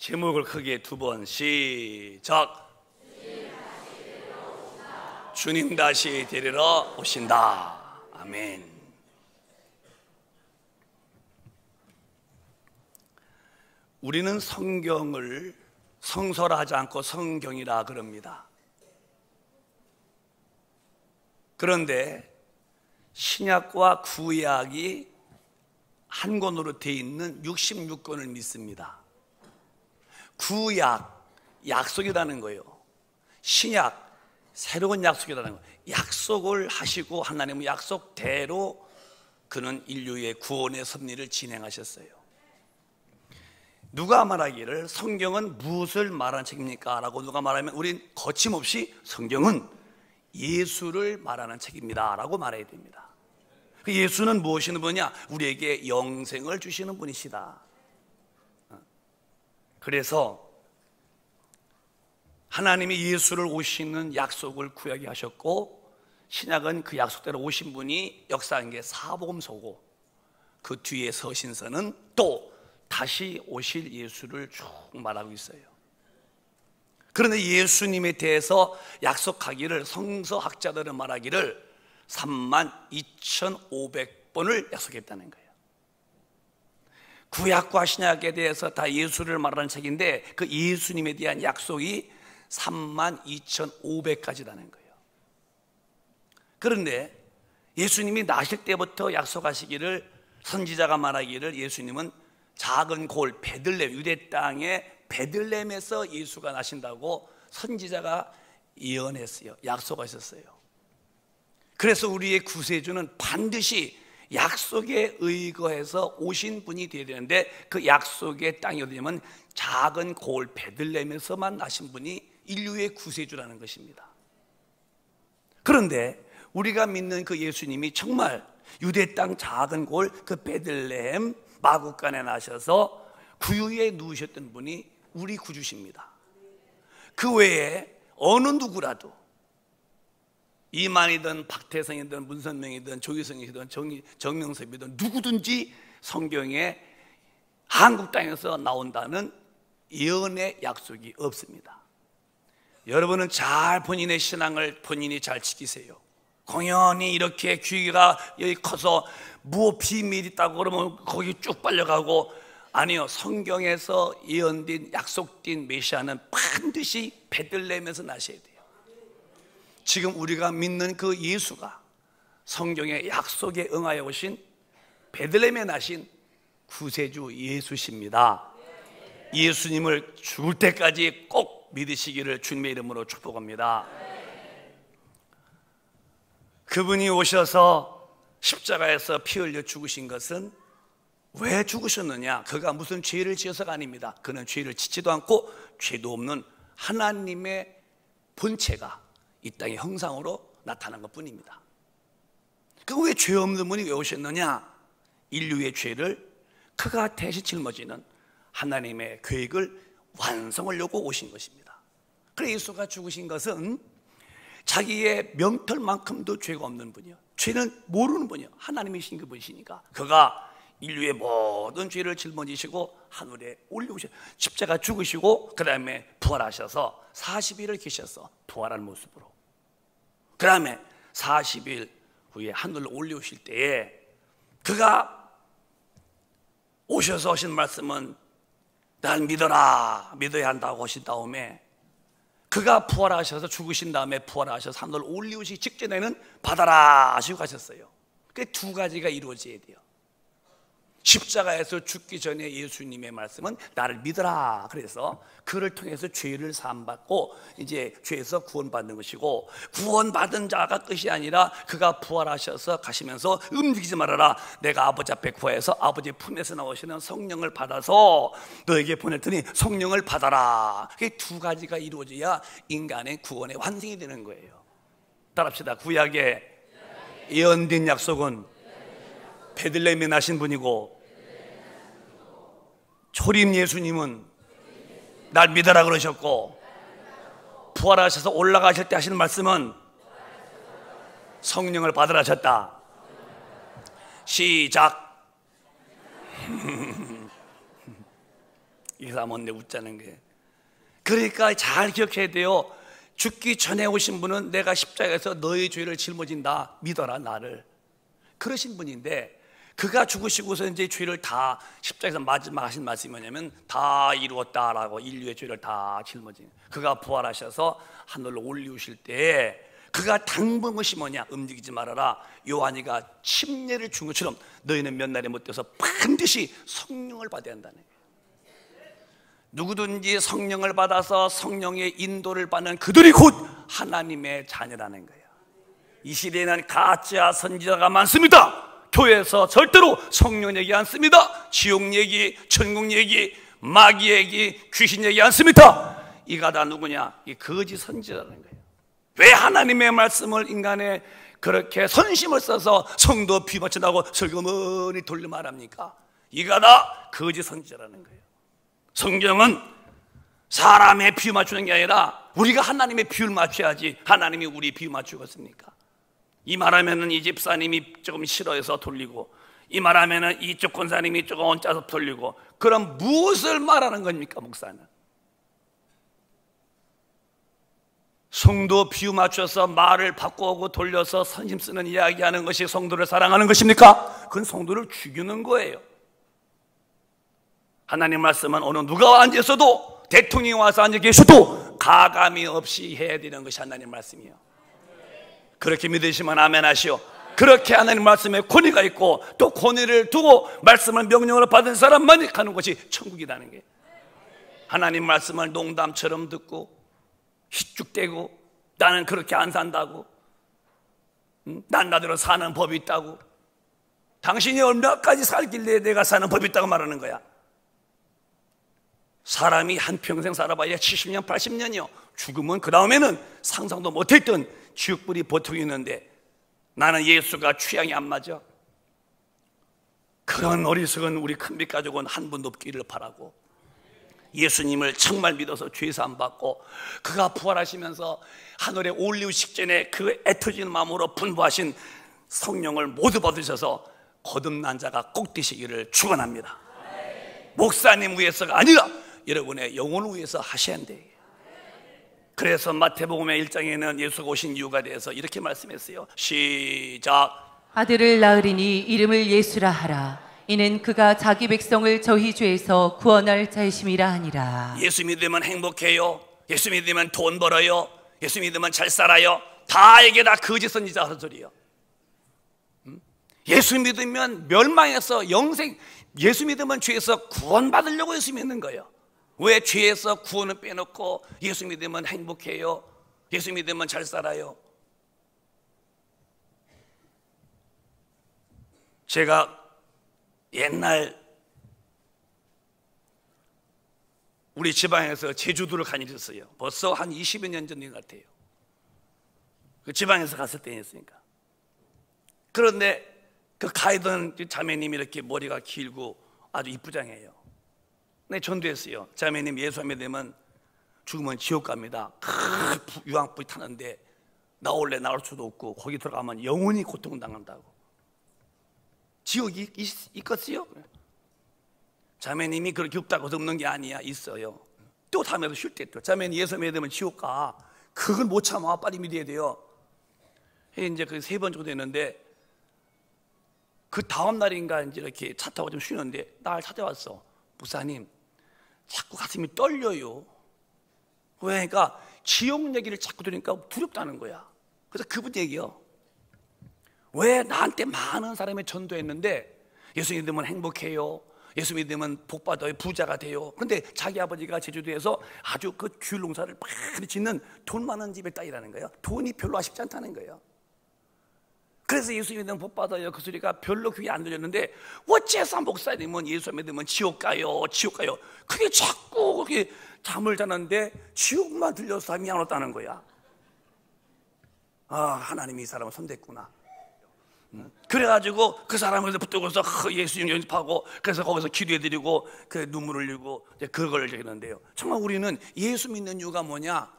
제목을 크게 두 번 시작. 주님 다시 데리러 오신다. 아멘. 우리는 성경을 성서라 하지 않고 성경이라 그럽니다. 그런데 신약과 구약이 한 권으로 되어 있는 66권을 믿습니다. 구약, 약속이라는 거예요. 신약, 새로운 약속이라는 거예요. 약속을 하시고 하나님은 약속대로 그는 인류의 구원의 섭리를 진행하셨어요. 누가 말하기를 성경은 무엇을 말하는 책입니까? 라고 누가 말하면 우린 거침없이 성경은 예수를 말하는 책입니다 라고 말해야 됩니다. 그 예수는 무엇이는 분이냐? 우리에게 영생을 주시는 분이시다. 그래서 하나님이 예수를 오시는 약속을 구약에 하셨고, 신약은 그 약속대로 오신 분이 역사한 게 사복음서고, 그 뒤에 서신서는 또 다시 오실 예수를 쭉 말하고 있어요. 그런데 예수님에 대해서 약속하기를, 성서학자들은 말하기를 32,500번을 약속했다는 거예요. 구약과 신약에 대해서 다 예수를 말하는 책인데 그 예수님에 대한 약속이 32,500가지라는 거예요. 그런데 예수님이 나실 때부터 약속하시기를, 선지자가 말하기를 예수님은 작은 골 베들레헴, 유대 땅의 베들레헴에서 예수가 나신다고 선지자가 예언했어요. 약속하셨어요. 그래서 우리의 구세주는 반드시 약속에 의거해서 오신 분이 되어야 되는데, 그 약속의 땅이 어디냐면 작은 골 베들레헴에서만 나신 분이 인류의 구세주라는 것입니다. 그런데 우리가 믿는 그 예수님이 정말 유대 땅 작은 골 그 베들레헴 마구간에 나셔서 구유에 누우셨던 분이 우리 구주십니다. 그 외에 어느 누구라도, 이만이든 박태성이든 문선명이든 조희성이든 정명섭이든 누구든지 성경에 한국 땅에서 나온다는 예언의 약속이 없습니다. 여러분은 잘 본인의 신앙을 본인이 잘 지키세요. 공연히 이렇게 귀가 여기 커서 무엇 비밀이 있다고 그러면 거기 쭉 빨려가고, 아니요, 성경에서 예언된 약속된 메시아는 반드시 베들레헴에서 나셔야 돼요. 지금 우리가 믿는 그 예수가 성경의 약속에 응하여 오신 베들레헴에 나신 구세주 예수십니다. 예수님을 죽을 때까지 꼭 믿으시기를 주님의 이름으로 축복합니다. 그분이 오셔서 십자가에서 피 흘려 죽으신 것은 왜 죽으셨느냐? 그가 무슨 죄를 지어서가 아닙니다. 그는 죄를 짓지도 않고 죄도 없는 하나님의 본체가 이 땅의 형상으로 나타난 것뿐입니다. 그 왜 죄 없는 분이 왜 오셨느냐? 인류의 죄를 그가 대신 짊어지는 하나님의 계획을 완성하려고 오신 것입니다. 그래서 예수가 죽으신 것은 자기의 명털만큼도 죄가 없는 분이요, 죄는 모르는 분이요, 하나님이신 그 분이시니까 그가 인류의 모든 죄를 짊어지시고 하늘에 올려오셔 십자가 죽으시고 그 다음에 부활하셔서 40일을 계셔서 부활한 모습으로, 그 다음에 40일 후에 하늘로 올려오실 때에 그가 오셔서 하신 말씀은 날 믿어라, 믿어야 한다고 하신 다음에 그가 부활하셔서 죽으신 다음에 부활하셔서 하늘로 올리우시기 직전에는 받아라 하시고 가셨어요. 그 두 가지가 이루어져야 돼요. 십자가에서 죽기 전에 예수님의 말씀은 나를 믿어라. 그래서 그를 통해서 죄를 사함받고 이제 죄에서 구원받는 것이고, 구원받은 자가 끝이 아니라 그가 부활하셔서 가시면서 움직이지 말아라, 내가 아버지 앞에 구하여서 아버지 품에서 나오시는 성령을 받아서 너에게 보낼 테니 성령을 받아라. 그게 두 가지가 이루어져야 인간의 구원의 완성이 되는 거예요. 따라합시다. 구약의 예언된 약속은 베들레헴에 나신 분이고, 초림 예수님은 날 믿어라 그러셨고, 부활하셔서 올라가실 때 하시는 말씀은 성령을 받으라 하셨다. 시작. 이 사람은 내 웃자는 거예요. 그러니까 잘 기억해야 돼요. 죽기 전에 오신 분은 내가 십자가에서 너의 죄를 짊어진다, 믿어라 나를, 그러신 분인데, 그가 죽으시고서 이제 죄를 다 십자가에서 마지막 하신 말씀이 뭐냐면 다 이루었다라고, 인류의 죄를 다 짊어진, 그가 부활하셔서 하늘로 올리우실 때 그가 당부한 것이 뭐냐? 움직이지 말아라. 요한이가 침례를 준 것처럼 너희는 몇 날에 못 돼서 반드시 성령을 받아야 한다는 거예요. 누구든지 성령을 받아서 성령의 인도를 받는 그들이 곧 하나님의 자녀라는 거예요. 이 시대에는 가짜 선지자가 많습니다. 교회에서 절대로 성령 얘기 안 씁니다. 지옥 얘기, 천국 얘기, 마귀 얘기, 귀신 얘기 안 씁니다. 이가 다 누구냐? 이 거짓 선지자라는 거예요. 왜 하나님의 말씀을 인간에 그렇게 선심을 써서 성도 비맞춘다고 슬그머니 돌려 말합니까? 이가 다 거짓 선지자라는 거예요. 성경은 사람의 비유 맞추는 게 아니라 우리가 하나님의 비유를 맞춰야지. 하나님이 우리 비유 맞추겠습니까? 이 말하면은 이 집사님이 조금 싫어해서 돌리고, 이 말하면은 이쪽 권사님이 조금 얹자서 돌리고, 그럼 무엇을 말하는 겁니까, 목사는? 성도 비유 맞춰서 말을 바꾸고 돌려서 선심 쓰는 이야기하는 것이 성도를 사랑하는 것입니까? 그건 성도를 죽이는 거예요. 하나님 말씀은 어느 누가 앉아서도, 대통령이 와서 앉아 계셔도 가감이 없이 해야 되는 것이 하나님 말씀이에요. 그렇게 믿으시면 아멘 하시오. 그렇게 하나님 말씀에 권위가 있고, 또 권위를 두고 말씀을 명령으로 받은 사람만이 가는 것이 천국이라는 게, 하나님 말씀을 농담처럼 듣고 희죽대고 나는 그렇게 안 산다고, 난 나대로 사는 법이 있다고, 당신이 얼마까지 살길래 내가 사는 법이 있다고 말하는 거야. 사람이 한평생 살아봐야 70년 80년이요 죽으면 그 다음에는 상상도 못했던 지옥불이 보통 있는데, 나는 예수가 취향이 안 맞아. 그런 어리석은 우리 큰빛 가족은 한 분도 없기를 바라고, 예수님을 정말 믿어서 죄사함 받고 그가 부활하시면서 하늘에 올리우시기 전에 그 애터지는 마음으로 분부하신 성령을 모두 받으셔서 거듭난 자가 꼭 되시기를 축원합니다. 목사님 위해서가 아니라 여러분의 영혼을 위해서 하셔야 돼요. 그래서 마태복음의 1장에는 예수가 오신 이유가 대해서 이렇게 말씀했어요. 시작. 아들을 낳으리니 이름을 예수라 하라. 이는 그가 자기 백성을 저희 죄에서 구원할 자이심이라 하니라. 예수 믿으면 행복해요. 예수 믿으면 돈 벌어요. 예수 믿으면 잘 살아요. 다 이게 다 거짓 선지자 하는 소리예요. 예수 믿으면 멸망해서 영생, 예수 믿으면 죄에서 구원받으려고 예수 믿는 거예요. 왜 죄에서 구원을 빼놓고 예수 믿으면 행복해요, 예수 믿으면 잘 살아요? 제가 옛날 우리 지방에서 제주도를 간 일이 있었어요. 벌써 한 20여 년 전인 것 같아요. 그 지방에서 갔을 때였으니까. 그런데 그 가이던 자매님이 이렇게 머리가 길고 아주 이쁘장해요. 네, 전도했어요. 자매님 예수 안 믿으면 죽으면 지옥 갑니다. 유황불이 타는데 나올래 나올 수도 없고 거기 들어가면 영원히 고통당한다고. 지옥이 있겠어요? 자매님이 그렇게 없다고 없는 게 아니야. 있어요. 또 다음에도 쉴 때 또 자매님 예수 믿으면 지옥 가. 그걸 못 참아. 빨리 믿어야 돼요. 이제 그 3번 정도 됐는데 그 다음 날인가 이제 이렇게 차 타고 좀 쉬는데 날 찾아왔어. 목사님, 자꾸 가슴이 떨려요. 왜? 그러니까 지옥 얘기를 자꾸 들으니까 두렵다는 거야. 그래서 그분 얘기요. 왜 나한테 많은 사람이 전도했는데 예수 믿으면 행복해요, 예수 믿으면 복받아요, 부자가 돼요. 근데 자기 아버지가 제주도에서 아주 그 귤 농사를 많이 짓는 돈 많은 집의 딸이라는 거예요. 돈이 별로 아쉽지 않다는 거예요. 그래서 예수 믿으면 복받아요 그 소리가 별로 귀에 안 들렸는데 어째서 목사님은 예수 믿으면 지옥 가요, 지옥 가요. 그게 자꾸 그렇게 잠을 자는데 지옥만 들려서 잠이 안 왔다는 거야. 아, 하나님이 이 사람을 손댔구나. 그래가지고 그 사람에서 붙들고서 예수님 연습하고, 그래서 거기서 기도해드리고 그 눈물을 흘리고 그걸 얘기하는데요. 정말 우리는 예수 믿는 이유가 뭐냐?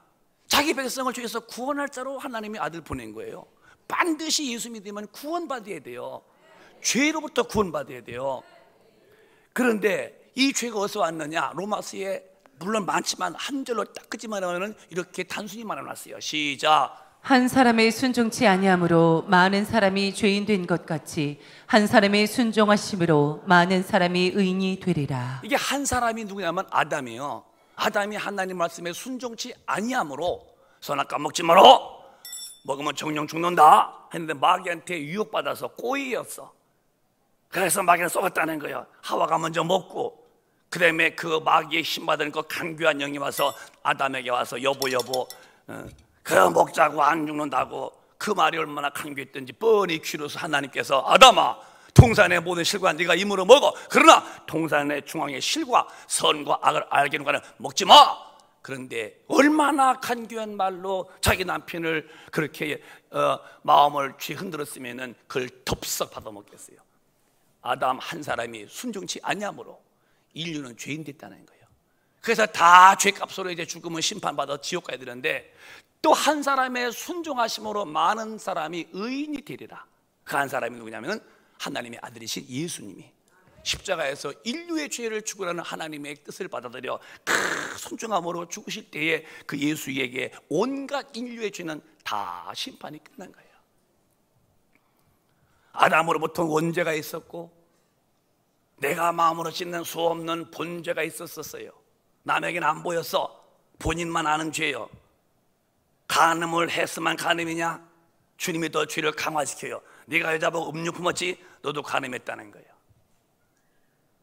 자기 백성을 죄에서 구원할 자로 하나님이 아들 보낸 거예요. 반드시 예수 믿으면 구원받아야 돼요. 죄로부터 구원받아야 돼요. 그런데 이 죄가 어디서 왔느냐? 로마서에 물론 많지만 한 절로 딱 끄지만 하면 이렇게 단순히 말해놨어요. 시작. 한 사람의 순종치 아니함으로 많은 사람이 죄인 된 것 같이 한 사람의 순종하심으로 많은 사람이 의인이 되리라. 이게 한 사람이 누구냐면 아담이에요. 아담이 하나님 말씀에 순종치 아니함으로 선악과 먹지 마라, 먹으면 정령 죽는다 했는데 마귀한테 유혹받아서 꼬이였어. 그래서 마귀는 쏘았다는 거예요. 하와가 먼저 먹고 그 다음에 그 마귀의 힘받은 그 간교한 영이 와서 아담에게 와서 여보 그래 먹자고 안 죽는다고. 그 말이 얼마나 간교했던지 뻔히 귀로서 하나님께서 아담아, 동산의 모든 실과 네가 임으로 먹어. 그러나 동산의 중앙의 실과 선과 악을 알게 하는 거는 먹지 마. 그런데 얼마나 간교한 말로 자기 남편을 그렇게 마음을 흔들었으면 그걸 덥석 받아먹겠어요. 아담 한 사람이 순종치 아니함으로 인류는 죄인 됐다는 거예요. 그래서 다 죄값으로 이제 죽으면 심판받아 지옥 가야 되는데 또 한 사람의 순종하심으로 많은 사람이 의인이 되리라. 그 한 사람이 누구냐면 하나님의 아들이신 예수님이 십자가에서 인류의 죄를 죽으라는 하나님의 뜻을 받아들여 순종함으로 죽으실 때에 그 예수에게 온갖 인류의 죄는 다 심판이 끝난 거예요. 아담으로부터 원죄가 있었고 내가 마음으로 짓는 수 없는 본죄가 있었어요. 남에게는 안 보였어. 본인만 아는 죄요. 간음을 했으면 간음이냐? 주님이 더 죄를 강화시켜요. 네가 여자보고 음료 품었지? 너도 간음했다는 거예요.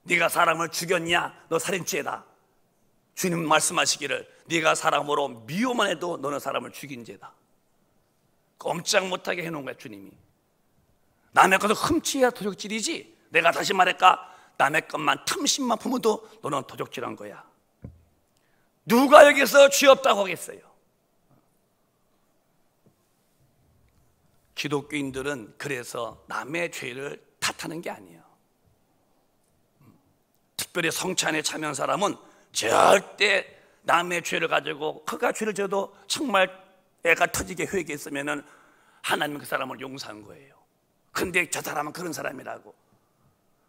네가 사람을 죽였냐? 너 살인죄다. 주님 말씀하시기를 네가 사람으로 미워만 해도 너는 사람을 죽인 죄다. 꼼짝 못하게 해놓은 거야 주님이. 남의 것을 훔치야 도적질이지. 내가 다시 말할까? 남의 것만 탐심만 품어도 너는 도적질한 거야. 누가 여기서 죄 없다고 하겠어요? 기독교인들은 그래서 남의 죄를 탓하는 게 아니에요. 특별히 성찬에 참여한 사람은 절대 남의 죄를 가지고 그가 죄를 져도 정말 애가 터지게 회개했으면 하나님은 그 사람을 용서한 거예요. 근데 저 사람은 그런 사람이라고.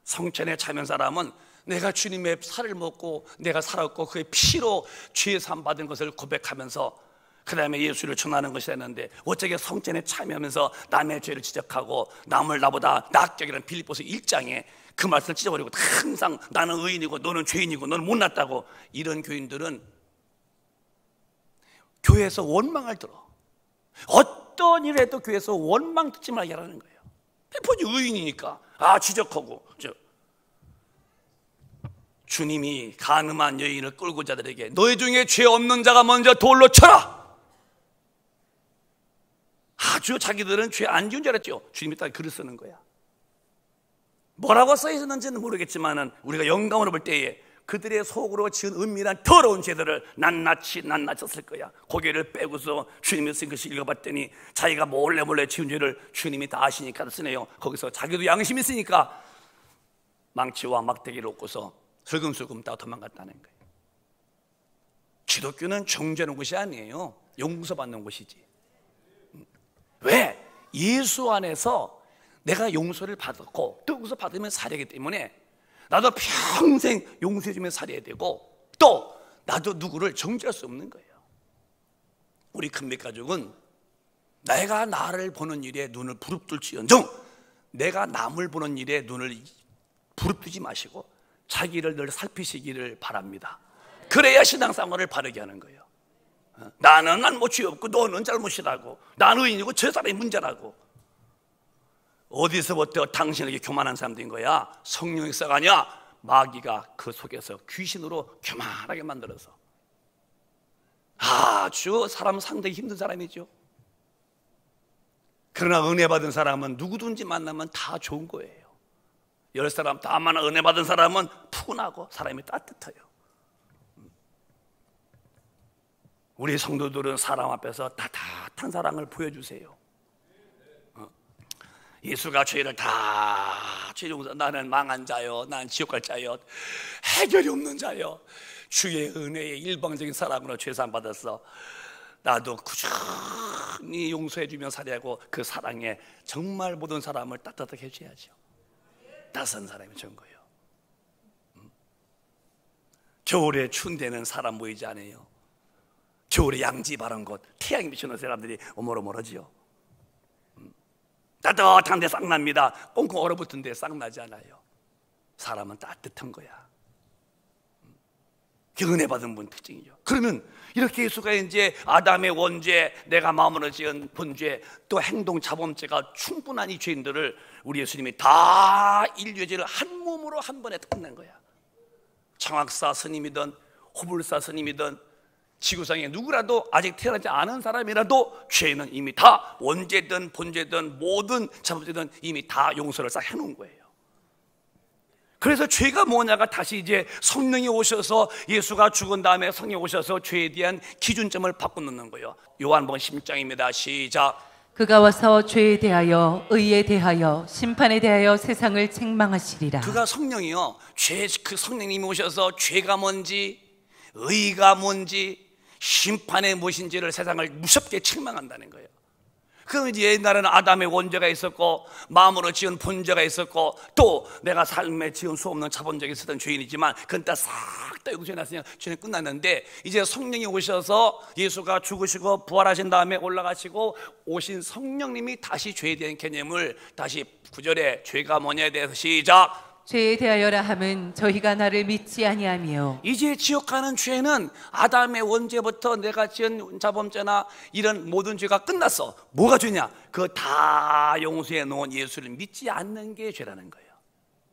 성찬에 참여한 사람은 내가 주님의 살을 먹고 내가 살았고 그의 피로 죄 사함 받은 것을 고백하면서 그 다음에 예수를 전하는 것이었는데 어쩌게 성찬에 참여하면서 남의 죄를 지적하고 남을 나보다 낫게 여기는 빌립보서 1장에 그 말씀을 찢어버리고 항상 나는 의인이고 너는 죄인이고 너는 못났다고. 이런 교인들은 교회에서 원망을 들어. 어떤 일을 해도 교회에서 원망 듣지 말게 하라는 거예요. 본인이 의인이니까 지적하고. 주님이 간음한 여인을 끌고 자들에게 너희 중에 죄 없는 자가 먼저 돌로 쳐라. 아주 자기들은 죄 안 지은 줄 알았죠. 주님이 딱 글을 쓰는 거야. 뭐라고 써 있었는지는 모르겠지만 우리가 영감으로 볼 때에 그들의 속으로 지은 은밀한 더러운 죄들을 낱낱이 썼을 거야. 고개를 빼고서 주님이 쓴 것을 읽어봤더니 자기가 몰래 지은 죄를 주님이 다 아시니까 쓰네요. 거기서 자기도 양심이 있으니까 망치와 막대기를 얻고서 슬금슬금 다 도망갔다는 거예요. 기독교는 정죄하는 것이 아니에요. 용서받는 것이지. 왜? 예수 안에서 내가 용서를 받았고 또 용서 받으면 살아야기 때문에 나도 평생 용서해주면 살아야 되고 또 나도 누구를 정죄할 수 없는 거예요. 우리 큰빛 가족은 내가 나를 보는 일에 눈을 부릅뜰지언정 내가 남을 보는 일에 눈을 부릅뜨지 마시고 자기를 늘 살피시기를 바랍니다. 그래야 신앙생활을 바르게 하는 거예요. 나는 잘못이 없고 너는 잘못이라고. 나는 의인이고 저 사람이 문제라고. 어디서부터 당신에게 교만한 사람들인 거야? 성령의 썩 아니야? 마귀가 그 속에서 귀신으로 교만하게 만들어서 아주 사람 상대기 힘든 사람이죠. 그러나 은혜 받은 사람은 누구든지 만나면 다 좋은 거예요. 10사람 다 만나 은혜 받은 사람은 푸근하고 사람이 따뜻해요. 우리 성도들은 사람 앞에서 따뜻한 사랑을 보여주세요. 예수가 죄를 다 죄용서 나는 망한 자요, 난 지옥 갈 자요, 해결이 없는 자요. 주의 은혜의 일방적인 사랑으로 죄사함 받았어. 나도 꾸준히 용서해주며 살아야고 그 사랑에 정말 모든 사람을 따뜻하게 해줘야죠. 따스한 사람이 좋은 거예요. 겨울에 추운 데는 사람 모이지 않아요. 겨울에 양지 바른 곳, 태양이 비추는 사람들이 오물오물하지요. 따뜻한 데 싹 납니다. 꽁꽁 얼어붙은 데 싹 나지 않아요. 사람은 따뜻한 거야. 그 은혜 받은 분 특징이죠. 그러면 이렇게 예수가 이제 아담의 원죄, 내가 마음으로 지은 본죄, 또 행동 자범죄가 충분한 이 죄인들을 우리 예수님이 다 인류의 죄를 한 몸으로 한 번에 끝낸 거야. 청학사 스님이든 호불사 스님이든 지구상에 누구라도 아직 태어나지 않은 사람이라도 죄는 이미 다 원죄든 본죄든 모든 자범죄든 이미 다 용서를 싹 해놓은 거예요. 그래서 죄가 뭐냐가 다시 이제 성령이 오셔서 예수가 죽은 다음에 성령이 오셔서 죄에 대한 기준점을 바꿔놓는 거예요. 요한복음 10장입니다. 시작. 그가 와서 죄에 대하여 의에 대하여 심판에 대하여 세상을 책망하시리라. 그가 성령이요, 그 성령님이 오셔서 죄가 뭔지 의가 뭔지 심판이 무엇인지를 세상을 무섭게 책망한다는 거예요. 그럼 이제 옛날에는 아담의 원죄가 있었고 마음으로 지은 본죄가 있었고 또 내가 삶에 지은 수 없는 자본적이 있었던 죄인이지만 그건 다 싹 다 용서해놨으니 죄는 끝났는데, 이제 성령이 오셔서 예수가 죽으시고 부활하신 다음에 올라가시고 오신 성령님이 다시 죄에 대한 개념을 다시 9절에 죄가 뭐냐에 대해서 시작. 죄에 대하여라 함은 저희가 나를 믿지 아니하며. 이제 지옥 가는 죄는 아담의 원죄부터 내가 지은 자범죄나 이런 모든 죄가 끝났어. 뭐가 죄냐? 그거 다 용서해 놓은 예수를 믿지 않는 게 죄라는 거예요.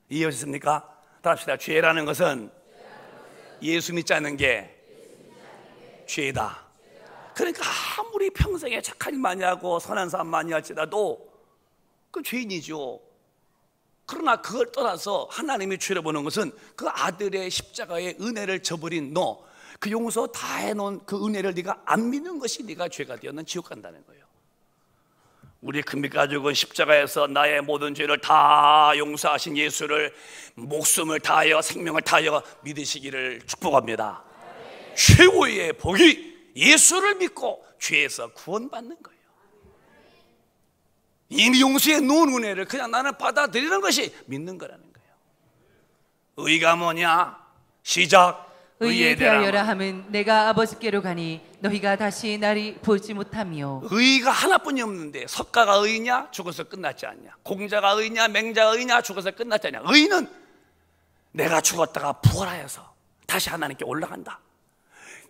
이해하셨습니까? 답시다. 죄라는 것은 예수 믿지 않는 게 죄다. 그러니까 아무리 평생에 착한 일 많이 하고 선한 삶 많이 할지라도 그 죄인이죠. 그러나 그걸 떠나서 하나님이 죄를 보는 것은 그 아들의 십자가의 은혜를 저버린 너, 그 용서 다 해놓은 그 은혜를 네가 안 믿는 것이 네가 죄가 되었는 지옥 간다는 거예요. 우리 금빛가족은 십자가에서 나의 모든 죄를 다 용서하신 예수를 목숨을 다하여 생명을 다하여 믿으시기를 축복합니다. 최고의 복이 예수를 믿고 죄에서 구원받는 거예요. 이미 용서해 놓은 은혜를 그냥 나는 받아들이는 것이 믿는 거라는 거예요. 의가 뭐냐? 시작. 의에 대하여라 함은 내가 아버지께로 가니 너희가 다시 나를 보지 못하며. 의가 하나뿐이 없는데 석가가 의냐? 죽어서 끝났지 않냐? 공자가 의냐? 맹자가 의냐? 죽어서 끝났지 않냐? 의는 내가 죽었다가 부활하여서 다시 하나님께 올라간다.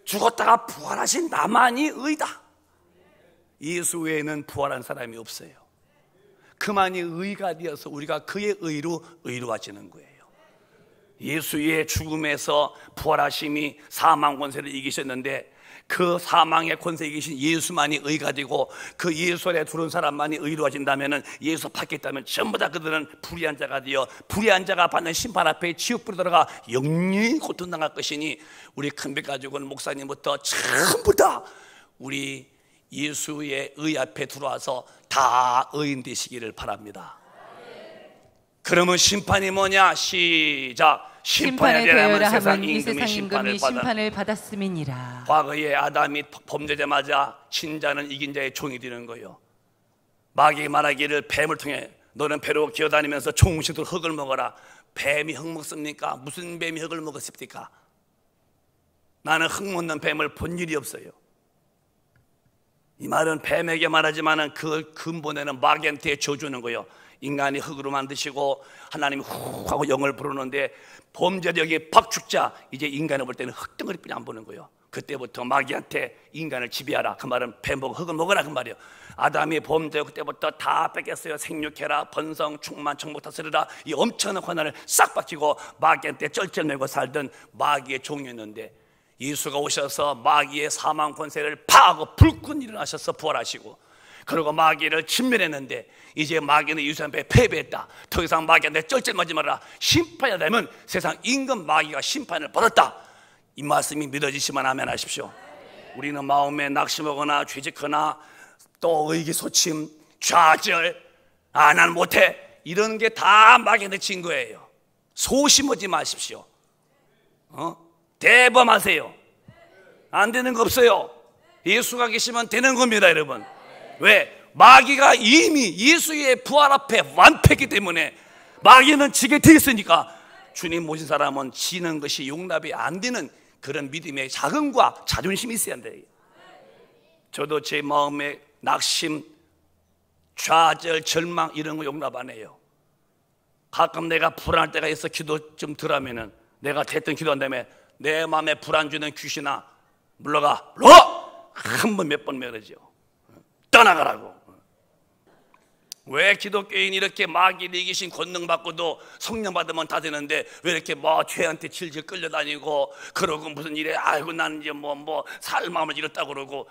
죽었다가 부활하신 나만이 의다. 예수 외에는 부활한 사람이 없어요. 그만이 의가 되어서 우리가 그의 의로 의로워지는 거예요. 예수의 죽음에서 부활하심이 사망 권세를 이기셨는데 그 사망의 권세 이기신 예수만이 의가 되고 그 예수 안에 들어온 사람만이 의로워진다면, 예수 밖에 있다면 전부 다 그들은 불의한 자가 되어 불의한 자가 받는 심판 앞에 지옥불에 들어가 영영히 고통당할 것이니, 우리 큰빛가족은 목사님부터 전부 다 우리 예수의 의 앞에 들어와서 다 의인 되시기를 바랍니다. 그러면 심판이 뭐냐? 시작. 심판에 대하면 세상 임금이 심판을 받았음이니라. 과거에 아담이 범죄자마자 진자는 이긴 자의 종이 되는 거예요. 마귀가 말하기를 뱀을 통해 너는 배로 기어다니면서 종식으로 흙을 먹어라. 뱀이 흙 먹습니까? 무슨 뱀이 흙을 먹었습니까? 나는 흙 먹는 뱀을 본 일이 없어요. 이 말은 뱀에게 말하지만은 그 근본에는 마귀한테 줘주는 거예요. 인간이 흙으로 만드시고 하나님이 후 하고 영을 부르는데 범죄력이 팍 죽자 이제 인간을 볼 때는 흙덩어리뿐이 안 보는 거예요. 그때부터 마귀한테 인간을 지배하라. 그 말은 뱀 흙을 먹으라 그 말이에요. 아담이 범죄 그때부터 다 뺏겼어요. 생육해라, 번성, 충만, 정복 다스리라. 이 엄청난 권한을 싹 바치고 마귀한테 쩔쩔매고 살던 마귀의 종이었는데, 예수가 오셔서 마귀의 사망 권세를 파하고 불끈 일어나셔서 부활하시고, 그리고 마귀를 진멸했는데 이제 마귀는 예수 앞에 패배했다. 더 이상 마귀한테 쩔쩔매지 마라. 심판이 되면 세상 임금 마귀가 심판을 받았다. 이 말씀이 믿어지시면 아멘 하십시오. 우리는 마음에 낙심하거나 죄짓거나 또 의기소침, 좌절, 난 못해, 이런 게 다 마귀한테 진 거예요. 소심하지 마십시오. 대범하세요. 안 되는 거 없어요. 예수가 계시면 되는 겁니다, 여러분. 왜? 마귀가 이미 예수의 부활 앞에 완패했기 때문에 마귀는 지게 돼 있으니까 주님 모신 사람은 지는 것이 용납이 안 되는 그런 믿음의 자긍과 자존심이 있어야 한다. 저도 제 마음에 낙심, 좌절, 절망 이런 거 용납 안 해요. 가끔 내가 불안할 때가 있어 기도 좀 덜하면은 내가 대뜸 기도한 다음에 내 마음에 불안 주는 귀신아 물러가, 한 번 몇 번 매르죠. 떠나가라고. 왜 기독교인이 이렇게 마귀를 이기신 권능 받고도 성령 받으면 다 되는데 왜 이렇게 뭐 죄한테 질질 끌려다니고 그러고 무슨 일에 아이고 나는 이제 뭐 살 마음을 잃었다고 그러고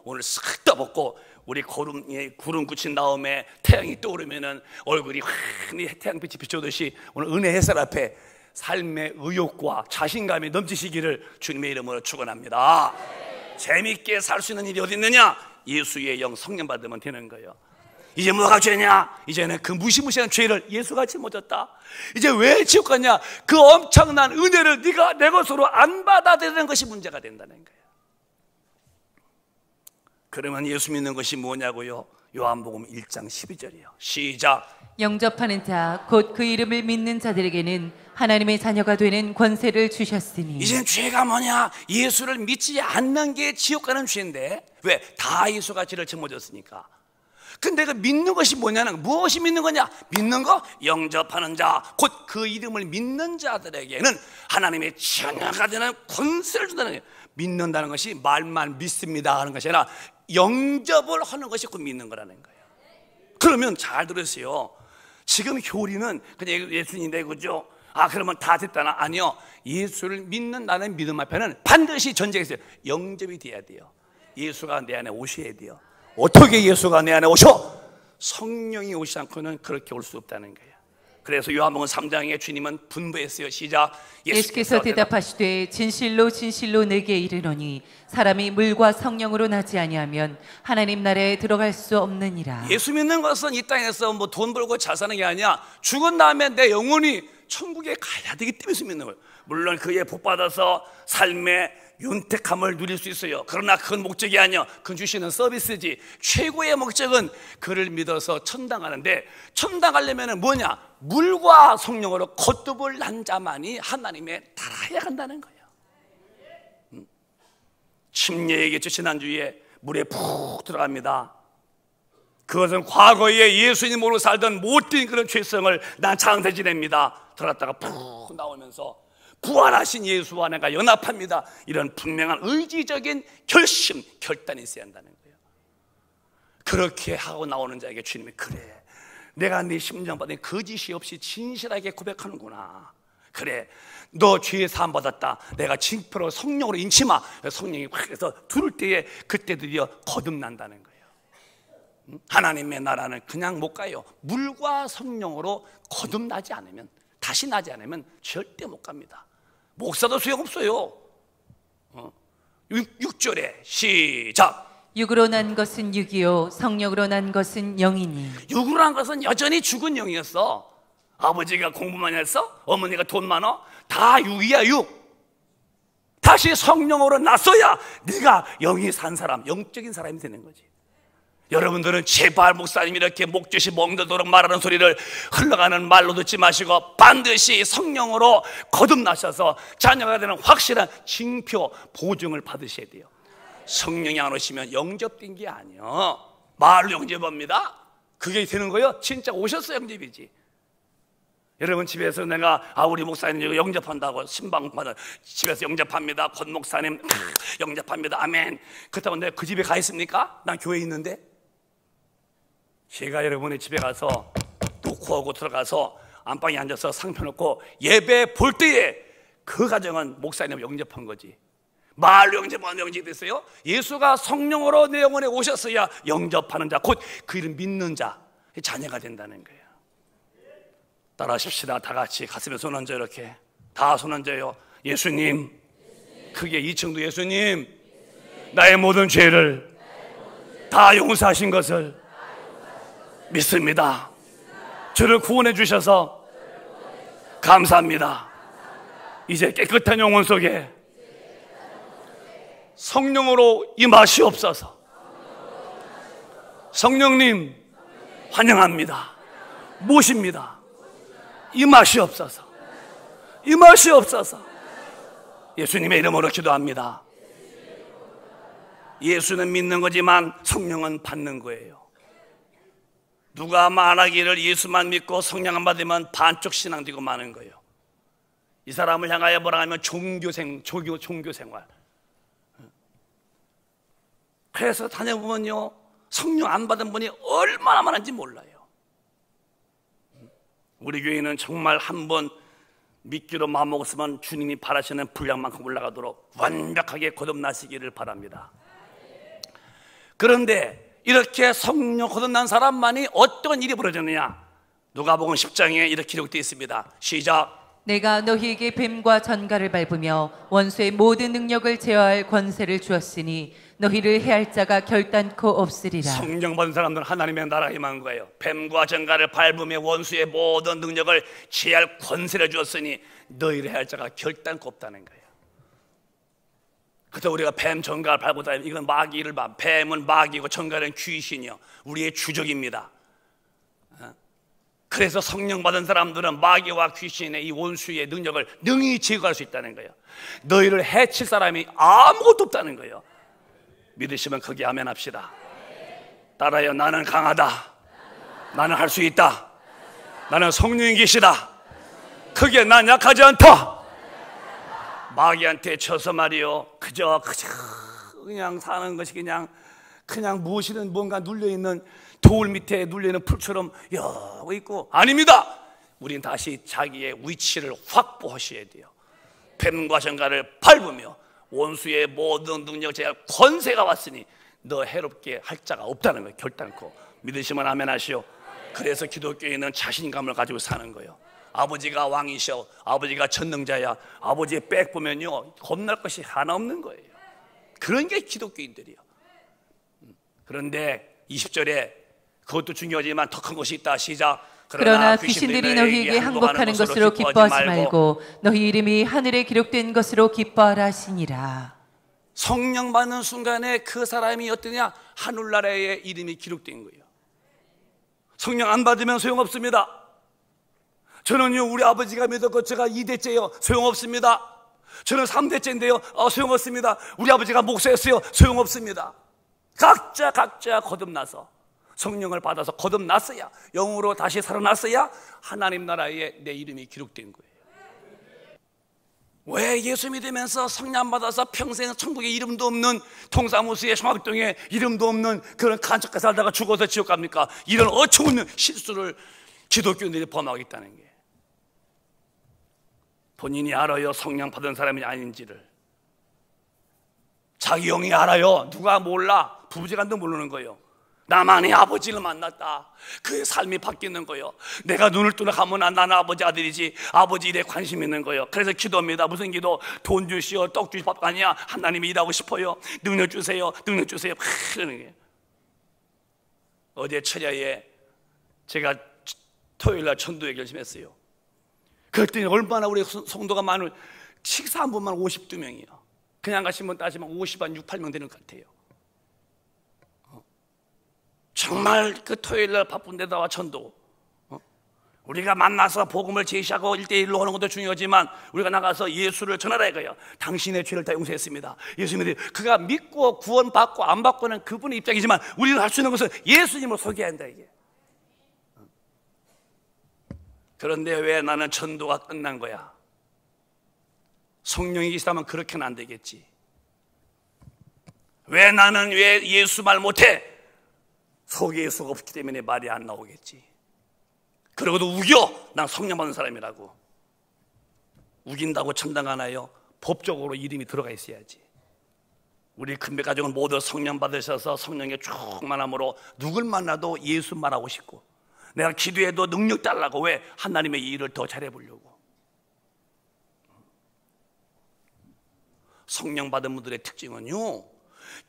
오늘 싹 떠벗고 우리 구름 굳힌 다음에 태양이 떠오르면은 얼굴이 환히 태양빛이 비춰듯이 오늘 은혜 햇살 앞에 삶의 의욕과 자신감이 넘치시기를 주님의 이름으로 축원합니다. 재밌게 살 수 있는 일이 어디 있느냐? 예수의 영 성령 받으면 되는 거예요. 이제 뭐가 죄냐? 이제는 그 무시무시한 죄를 예수가 짊어졌다. 이제 왜 지옥 가냐? 그 엄청난 은혜를 네가 내 것으로 안 받아들이는 것이 문제가 된다는 거예요. 그러면 예수 믿는 것이 뭐냐고요? 요한복음 1장 12절이요. 시작. 영접하는 자 곧 그 이름을 믿는 자들에게는 하나님의 자녀가 되는 권세를 주셨으니. 이젠 죄가 뭐냐? 예수를 믿지 않는 게 지옥 가는 죄인데 왜? 다 예수가 죄를 짊어졌으니까. 근데 그 믿는 것이 뭐냐는, 무엇이 믿는 거냐? 믿는 거? 영접하는 자 곧 그 이름을 믿는 자들에게는 하나님의 자녀가 되는 권세를 준다는 거예요. 믿는다는 것이 말만 믿습니다 하는 것이 아니라 영접을 하는 것이 곧 믿는 거라는 거예요. 그러면 잘 들으세요. 지금 교리는 그냥 예수님인데 그죠? 그러면 다 됐다나? 아니요. 예수를 믿는다는 믿음 앞에는 반드시 전제가 있어요. 영접이 돼야 돼요. 예수가 내 안에 오셔야 돼요. 어떻게 예수가 내 안에 오셔? 성령이 오시지 않고는 그렇게 올 수 없다는 거예요. 그래서 요한복음 3장에 주님은 분부했어요. 시작. 예수께서 대답하시되 진실로 진실로 내게 이르노니 사람이 물과 성령으로 나지 아니하면 하나님 나라에 들어갈 수 없느니라. 예수 믿는 것은 이 땅에서 뭐 돈 벌고 잘 사는 게 아니야. 죽은 다음에 내 영혼이 천국에 가야 되기 때문에 예수 믿는 거예요. 물론 그에 복받아서 삶의 윤택함을 누릴 수 있어요. 그러나 그건 목적이 아니야. 그 주시는 서비스지. 최고의 목적은 그를 믿어서 천당 가는데, 천당 가려면 뭐냐? 물과 성령으로 거듭을 난 자만이 하나님의 나라에 간다는 거예요. 침례 얘기했죠. 지난주에 물에 푹 들어갑니다. 그것은 과거에 예수님으로 살던 못된 그런 죄성을 난 창세지냅니다. 들어갔다가 푹 나오면서 부활하신 예수와 내가 연합합니다. 이런 분명한 의지적인 결심, 결단이 있어야 한다는 거예요. 그렇게 하고 나오는 자에게 주님이 그래, 내가 네 심령 받은 거짓이 없이 진실하게 고백하는구나. 그래, 너 죄에 사함 받았다. 내가 징표로 성령으로 인치마. 성령이 확 해서 두를 때에 그때 드디어 거듭난다는 거예요. 하나님의 나라는 그냥 못 가요. 물과 성령으로 거듭나지 않으면, 다시 나지 않으면 절대 못 갑니다. 목사도 소용없어요. 6절에 시작. 육으로 난 것은 육이요 성령으로 난 것은 영이니. 육으로 난 것은 여전히 죽은 영이었어. 아버지가 공부 많이 했어? 어머니가 돈 많아? 다 육이야, 육. 다시 성령으로 났어야 네가 영이 산 사람, 영적인 사람이 되는 거지. 여러분들은 제발 목사님이 이렇게 목젖이 멍들도록 말하는 소리를 흘러가는 말로 듣지 마시고 반드시 성령으로 거듭나셔서 자녀가 되는 확실한 징표, 보증을 받으셔야 돼요. 성령이 안 오시면 영접된 게 아니에요. 말로 영접합니다. 그게 되는 거예요? 진짜 오셨어요, 영접이지. 여러분 집에서 내가 우리 목사님 영접한다고 신방받아 집에서 영접합니다. 권 목사님 영접합니다. 아멘. 그렇다고 내가 그 집에 가 있습니까? 난 교회에 있는데. 제가 여러분의 집에 가서 놓고 오고 들어가서 안방에 앉아서 상표 놓고 예배 볼 때에 그 가정은 목사님을 영접한 거지. 말로 영접하는 영접이 됐어요. 예수가 성령으로 내 영혼에 오셨어야 영접하는 자, 곧 그 이름 믿는 자, 자녀가 된다는 거예요. 따라 하십시다. 다 같이 가슴에 손 얹어. 이렇게 다 손 얹어요. 예수님, 크게 2층도 예수님, 나의 모든 죄를 다 용서하신 것을 믿습니다. 저를 구원해 주셔서 감사합니다. 이제 깨끗한 영혼 속에 성령으로 임하시옵소서. 성령님 환영합니다. 모십니다. 임하시옵소서. 임하시옵소서. 예수님의 이름으로 기도합니다. 예수는 믿는 거지만 성령은 받는 거예요. 누가 말하기를 예수만 믿고 성령 안 받으면 반쪽 신앙 되고 마는 거예요. 이 사람을 향하여 뭐라 하면 종교 생활. 그래서 다녀보면요, 성령 안 받은 분이 얼마나 많은지 몰라요. 우리 교회는 정말 한번 믿기로 마음먹었으면 주님이 바라시는 분량만큼 올라가도록 완벽하게 거듭나시기를 바랍니다. 그런데 이렇게 성령 거듭난 사람만이 어떤 일이 벌어졌느냐? 누가복음 10장에 이렇게 기록되어 있습니다. 시작. 내가 너희에게 뱀과 전갈을 밟으며 원수의 모든 능력을 제어할 권세를 주었으니 너희를 해할 자가 결단코 없으리라. 성령 받은 사람들은 하나님의 나라에 임한 거예요. 뱀과 전갈을 밟으며 원수의 모든 능력을 제어할 권세를 주었으니 너희를 해할 자가 결단코 없다는 거예요. 그래서 우리가 뱀, 전갈 밟고 다니면 이건 마귀를 봐. 뱀은 마귀고 전갈은 귀신이요, 우리의 주적입니다. 그래서 성령 받은 사람들은 마귀와 귀신의 이 원수의 능력을 능히 제거할 수 있다는 거예요. 너희를 해칠 사람이 아무것도 없다는 거예요. 믿으시면 크게 아멘 합시다. 따라요. 나는 강하다. 나는 할 수 있다. 나는 성령이 계시다. 크게 난 약하지 않다. 마귀한테 져서 말이요, 그저 그냥 사는 것이 그냥 무엇이든 뭔가 눌려있는 돌 밑에 눌려있는 풀처럼 여고 있고, 아닙니다. 우린 다시 자기의 위치를 확보하셔야 돼요. 뱀과 전갈을 밟으며 원수의 모든 능력 제할 권세가 왔으니 너 해롭게 할 자가 없다는 거예요. 결단코. 믿으시면 아멘 하시오. 그래서 기독교인은 자신감을 가지고 사는 거예요. 아버지가 왕이셔, 아버지가 전능자야, 아버지의 백 보면요 겁날 것이 하나 없는 거예요. 그런 게 기독교인들이요. 그런데 20절에 그것도 중요하지만 더 큰 것이 있다. 시작. 그러나 귀신들이 너희에게 항복하는 것으로 기뻐하지 말고 너희 이름이 하늘에 기록된 것으로 기뻐하라 하시니라. 성령 받는 순간에 그 사람이 어떠냐? 하늘나라에 이름이 기록된 거예요. 성령 안 받으면 소용없습니다. 저는요, 우리 아버지가 믿었고 제가 2대째요, 소용없습니다. 저는 3대째인데요, 소용없습니다. 우리 아버지가 목사였어요, 소용없습니다. 각자 거듭나서 성령을 받아서 거듭났어야, 영으로 다시 살아났어야 하나님 나라에 내 이름이 기록된 거예요. 왜 예수 믿으면서 성령 받아서 평생 천국에 이름도 없는 동사무소의 성악동에 이름도 없는 그런 간척해 살다가 죽어서 지옥 갑니까? 이런 어처구니없는 실수를 기독교인들이 범하고 있다는 게, 본인이 알아요. 성령 받은 사람이 아닌지를. 자기 영이 알아요. 누가 몰라. 부부지간도 모르는 거예요. 나만의 아버지를 만났다. 그의 삶이 바뀌는 거예요. 내가 눈을 뜨나 가면 나는 아버지 아들이지, 아버지 일에 관심 있는 거예요. 그래서 기도합니다. 무슨 기도? 돈 주시오, 떡 주시오, 밥 아니야. 하나님이 일하고 싶어요. 능력 주세요, 능력 주세요. 그러는 게. 어제 철야에 제가 토요일날 전도회 결심했어요. 그랬더니 얼마나 우리 성도가 많을, 식사 한 번만 52명이요. 그냥 가시면 따지면 50한 6, 8명 되는 것 같아요. 정말 그 토요일날 바쁜 데다가 전도, 우리가 만나서 복음을 제시하고 1대1로 하는 것도 중요하지만 우리가 나가서 예수를 전하라 이거예요. 당신의 죄를 다 용서했습니다. 예수님이 그가 믿고 구원받고 안 받고는 그분의 입장이지만 우리는 할 수 있는 것은 예수님을 소개한다 이게. 그런데 왜 나는 전도가 끝난 거야? 성령이 계시다면 그렇게는 안 되겠지. 왜 나는 왜 예수 말 못해? 속에 예수가 없기 때문에 말이 안 나오겠지. 그러고도 우겨. 난 성령 받은 사람이라고. 우긴다고 천당하나요? 법적으로 이름이 들어가 있어야지. 우리 금배 가족은 모두 성령 받으셔서 성령의 충만함으로 누굴 만나도 예수 말하고 싶고, 내가 기도해도 능력 달라고. 왜? 하나님의 일을 더 잘해보려고. 성령 받은 분들의 특징은요,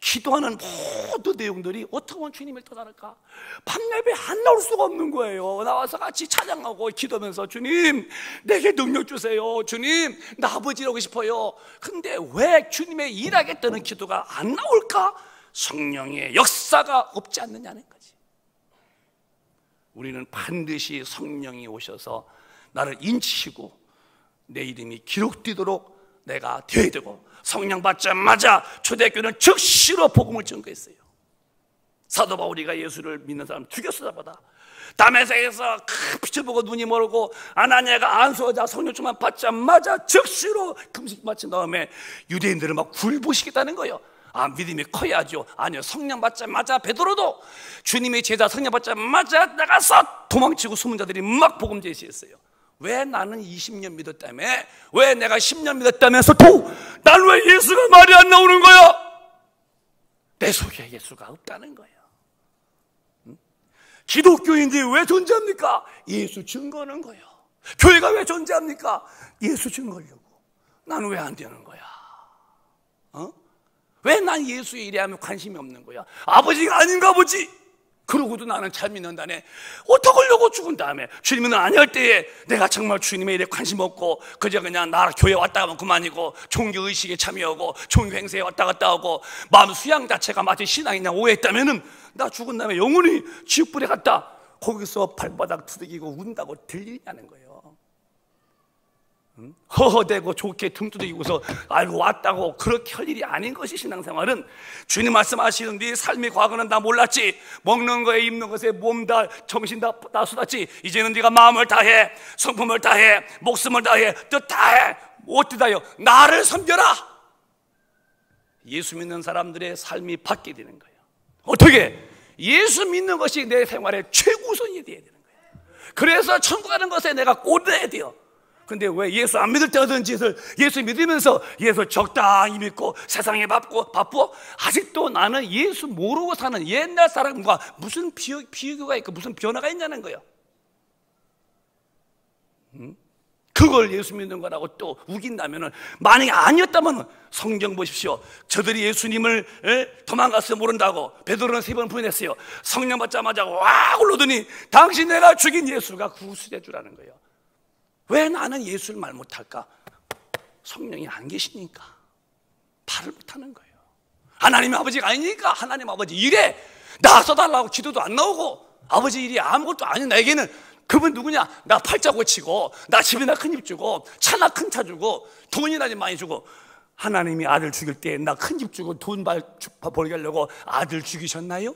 기도하는 모든 내용들이 어떻게 하면 주님을 더 다를까? 밤예배 안 나올 수가 없는 거예요. 나와서 같이 찬양하고 기도하면서 주님 내게 능력 주세요. 주님 나 아버지라고 싶어요. 근데 왜 주님의 일하겠다는 기도가 안 나올까? 성령의 역사가 없지 않느냐는 거지. 우리는 반드시 성령이 오셔서 나를 인치시고 내 이름이 기록되도록 내가 되어야 되고, 성령 받자마자 초대교회는 즉시로 복음을 전거했어요. 사도 바울이가 예수를 믿는 사람 죽였어. 보다 다메섹에서 빛을 보고 눈이 멀고 아나니아가 안수하자 성령 충만 받자마자 즉시로 금식 마친 다음에 유대인들을 막 굴보시겠다는 거예요. 아, 믿음이 커야죠. 아니요, 성령 받자마자 베드로도 주님의 제자 성령 받자마자 나가서 도망치고 숨은 자들이 막 복음 제시했어요. 왜 나는 20년 믿었다며? 왜 내가 10년 믿었다면서도 난 왜 예수가 말이 안 나오는 거야? 내 속에 예수가 없다는 거예요. 기독교인들이 왜 존재합니까? 예수 증거하는 거예요. 교회가 왜 존재합니까? 예수 증거하려고. 나는 왜 안 되는 거야? 왜 난 예수의 일에 하면 관심이 없는 거야? 아버지가 아닌가 보지? 그러고도 나는 잘 믿는다네. 어떡하려고 죽은 다음에 주님은 아니할 때에 내가 정말 주님의 일에 관심 없고 그저 그냥 나 교회 왔다 가면 그만이고 종교의식에 참여하고 종교행세에 왔다 갔다 하고 마음 수양 자체가 마치 신앙이냐 오해했다면은 나 죽은 다음에 영원히 지옥불에 갔다 거기서 발바닥 두들기고 운다고 들리냐는 거예요. 허허대고 좋게 등 두들기고서 알고 왔다고 그렇게 할 일이 아닌 것이 신앙생활은. 주님 말씀하시는 네 삶의 과거는 다 몰랐지. 먹는 거에 입는 것에 몸 다 정신 다 쏟았지. 이제는 네가 마음을 다해, 성품을 다해, 목숨을 다해, 뜻 다해. 어떻게 다해요? 나를 섬겨라. 예수 믿는 사람들의 삶이 바뀌게 되는 거예요. 어떻게? 예수 믿는 것이 내 생활의 최우선이 되어야 되는 거예요. 그래서 천국 가는 것에 내가 꽂아야 돼요. 근데 왜 예수 안 믿을 때 하던 짓을 예수 믿으면서 예수 적당히 믿고 세상에 바쁘고 아직도 나는 예수 모르고 사는 옛날 사람과 무슨 비교가 있고 무슨 변화가 있냐는 거예요. 그걸 예수 믿는 거라고 또 우긴다면, 만약에 아니었다면 성경 보십시오. 저들이 예수님을 도망가서 모른다고 베드로는 3번 부인했어요. 성령 받자마자 와 올라오더니 당신 내가 죽인 예수가 구수해 주라는 거예요. 왜 나는 예수를 말 못할까? 성령이 안 계시니까 말을 못하는 거예요. 하나님 아버지가 아니니까 하나님 아버지 일에 나서달라고 기도도 안 나오고 아버지 일이 아무것도 아닌 나에게는 그분 누구냐? 나 팔자 고치고 나 집에나 큰 집 주고 차나 큰 차 주고 돈이나 좀 많이 주고. 하나님이 아들 죽일 때 나 큰 집 주고 돈 벌게 하려고 아들 죽이셨나요?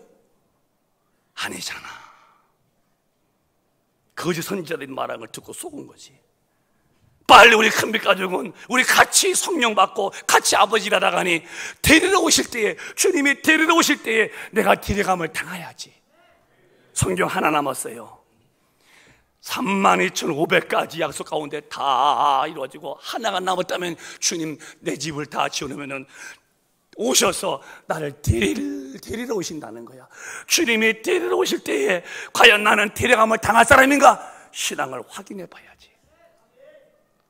아니잖아. 거짓 선지자들이 말하는 걸 듣고 속은 거지. 빨리 우리 큰빛 가족은 우리 같이 성령 받고 같이 아버지 나아가니 데리러 오실 때에, 주님이 데리러 오실 때에 내가 데려감을 당해야지. 성경 하나 남았어요. 32,500가지 약속 가운데 다 이루어지고 하나가 남았다면 주님 내 집을 다 지어놓으면 오셔서 나를 데리러 오신다는 거야. 주님이 데리러 오실 때에 과연 나는 데려감을 당할 사람인가? 신앙을 확인해 봐야지.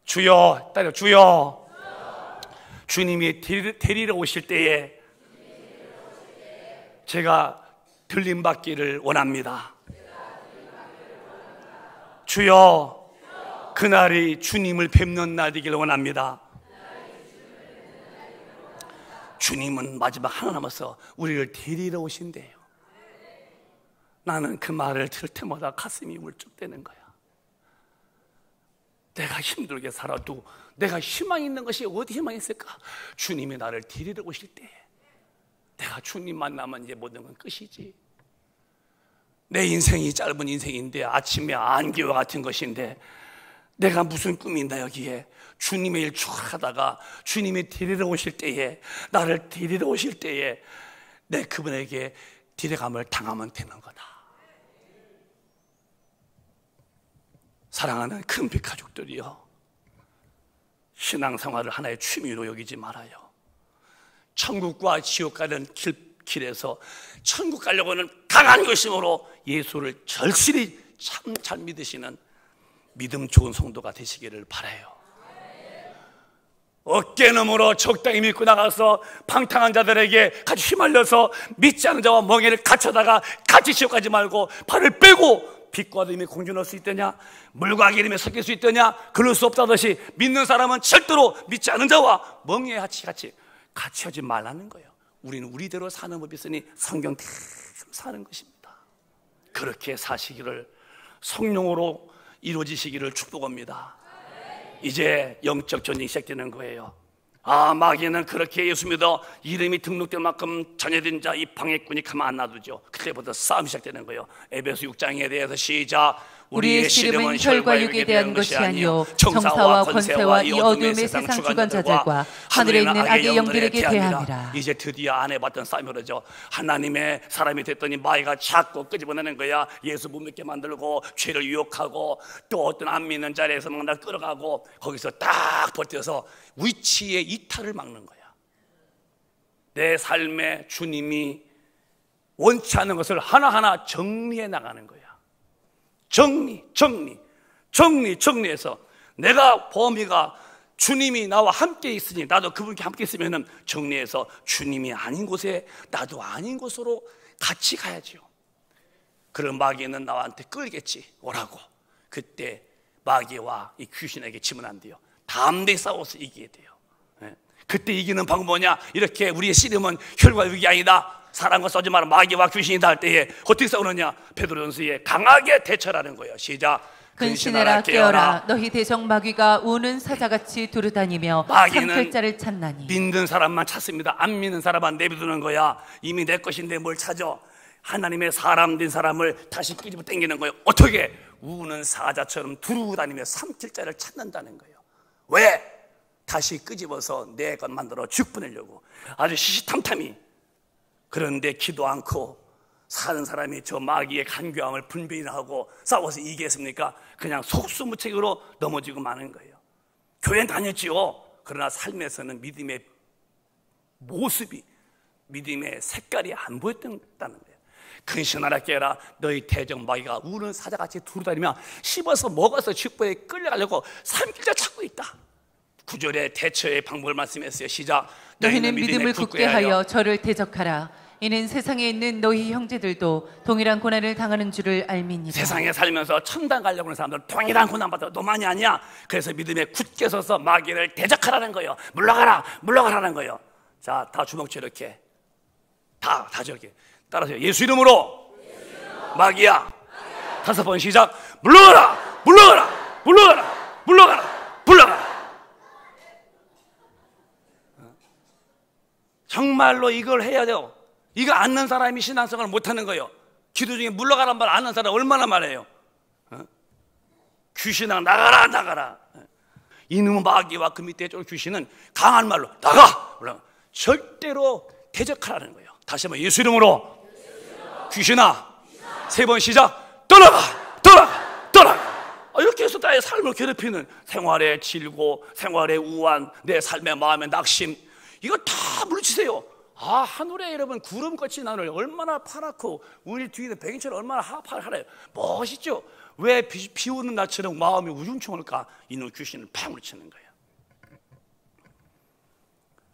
주여, 따라 주여. 주님이 데리러 오실 때에 제가 들림받기를 원합니다. 주여, 그날이 주님을 뵙는 날이길 원합니다. 주님은 마지막 하나 남아서 우리를 데리러 오신대요. 나는 그 말을 들을 때마다 가슴이 울적대는 거야. 내가 힘들게 살아도 내가 희망 있는 것이 어디 희망이 있을까? 주님이 나를 데리러 오실 때 내가 주님 만나면 이제 모든 건 끝이지. 내 인생이 짧은 인생인데 아침에 안개와 같은 것인데 내가 무슨 꿈이 있나 여기에. 주님의 일 쭉 하다가 주님이 데리러 오실 때에, 나를 데리러 오실 때에 내 그분에게 데려감을 당하면 되는 거다. 사랑하는 큰빛 가족들이여, 신앙생활을 하나의 취미로 여기지 말아요. 천국과 지옥 가는 길에서 천국 가려고 하는 강한 결심으로 예수를 절실히 참 잘 믿으시는 믿음 좋은 성도가 되시기를 바라요. 어깨너머로 적당히 믿고 나가서 방탕한 자들에게 같이 휘말려서 믿지 않은 자와 멍에를 갇혀다가 같이 지옥 가지 말고 발을 빼고 빛과 어둠에 공존할 수 있더냐? 물과 기름에 섞일 수 있더냐? 그럴 수 없다듯이 믿는 사람은 절대로 믿지 않은 자와 멍에 같이 하지 말라는 거예요. 우리는 우리대로 사는 법이 있으니 성경대로 사는 것입니다. 그렇게 사시기를, 성령으로 이루어지시기를 축복합니다. 이제 영적 전쟁이 시작되는 거예요. 마귀는 그렇게 예수 믿어 이름이 등록된 만큼 전해된 자 이 방해꾼이 가만 안 놔두죠. 그때부터 싸움이 시작되는 거예요. 에베소 6장에 대해서 시작. 우리의 씨름은 혈과 육에 대한 것이 아니요 정사와 권세와 이 어둠의 세상 주관자들과 하늘에 있는 악의 영들에게 대함이라. 이제 드디어 안 해봤던 싸움이 그러죠. 하나님의 사람이 됐더니 마귀가 자꾸 끄집어내는 거야. 예수 못 믿게 만들고 죄를 유혹하고 또 어떤 안 믿는 자리에서 막 날 끌어가고 거기서 딱 버텨서 위치의 이탈을 막는 거야. 내 삶에 주님이 원치 않는 것을 하나하나 정리해 나가는 거야. 정리해서 내가 범위가 주님이 나와 함께 있으니 나도 그분께 함께 있으면 정리해서 주님이 아닌 곳에 나도 아닌 곳으로 같이 가야죠. 그런 마귀는 나한테 끌겠지. 오라고. 그때 마귀와 이 귀신에게 지면 안 돼요. 담대히 싸워서 이기게 돼요. 그때 이기는 방법은 뭐냐? 이렇게 우리의 씨름은 혈과 육이 아니다. 사람과 싸우지 마라. 마귀와 귀신이다 할 때에 어떻게 싸우느냐? 베드로전서에 강하게 대처하는 거예요. 시작. 근신해라 깨어라. 너희 대적 마귀가 우는 사자같이 두루다니며 삼킬 자를 찾나니. 믿는 사람만 찾습니다. 안 믿는 사람만 내비두는 거야. 이미 내 것인데 뭘 찾아? 하나님의 사람 된 사람을 다시 끼집어 당기는 거예요. 어떻게? 우는 사자처럼 두루다니며 삼킬 자를 찾는다는 거예요. 왜? 다시 끄집어서 내 것 만들어 죽보내려고 아주 시시탐탐이. 그런데 기도 않고 사는 사람이 저 마귀의 간교함을 분별이나 하고 싸워서 이기겠습니까? 그냥 속수무책으로 넘어지고 마는 거예요. 교회는 다녔지요. 그러나 삶에서는 믿음의 모습이, 믿음의 색깔이 안 보였다는 거예요. 근신하라 깨라. 너희 대적 마귀가 우는 사자같이 두루다니며 씹어서 먹어서 쥐포에 끌려가려고 삼킬자 찾고 있다. 9절에 대처의 방법을 말씀했어요. 시작. 너희는 믿음을 굳게 하여 저를 대적하라. 이는 세상에 있는 너희 형제들도 동일한 고난을 당하는 줄을 알미니라. 세상에 살면서 천당 가려고 하는 사람들 동일한 고난 받아 너만이 아니야. 그래서 믿음에 굳게 서서 마귀를 대적하라는 거예요. 물러가라는 거예요. 자, 다 주먹질 이렇게 다 저렇게 따라서 예수 이름으로 마귀야. 5번 시작. 물러가라. 정말로 이걸 해야 돼요. 이거 아는 사람이 신앙생활을 못하는 거예요. 기도 중에 물러가란 말 아는 사람 얼마나 말해요. 귀신아 나가라. 이놈의 마귀와 그 밑에 쫄 귀신은 강한 말로 나가. 절대로 대적하라는 거예요. 다시 한번 예수 이름으로 귀신아 3번 시작. 떠나가. 이렇게 해서 나의 삶을 괴롭히는 생활의 질고, 생활의 우환, 내 삶의 마음의 낙심, 이거 다 물리치세요. 하늘에 여러분 구름같이 나늘 얼마나 파랗고 우리 뒤에는 백인처럼 얼마나 하래요. 멋있죠? 왜 비 오는 날처럼 마음이 우중충할까? 이놈 귀신을 팍 물리치는 거예요.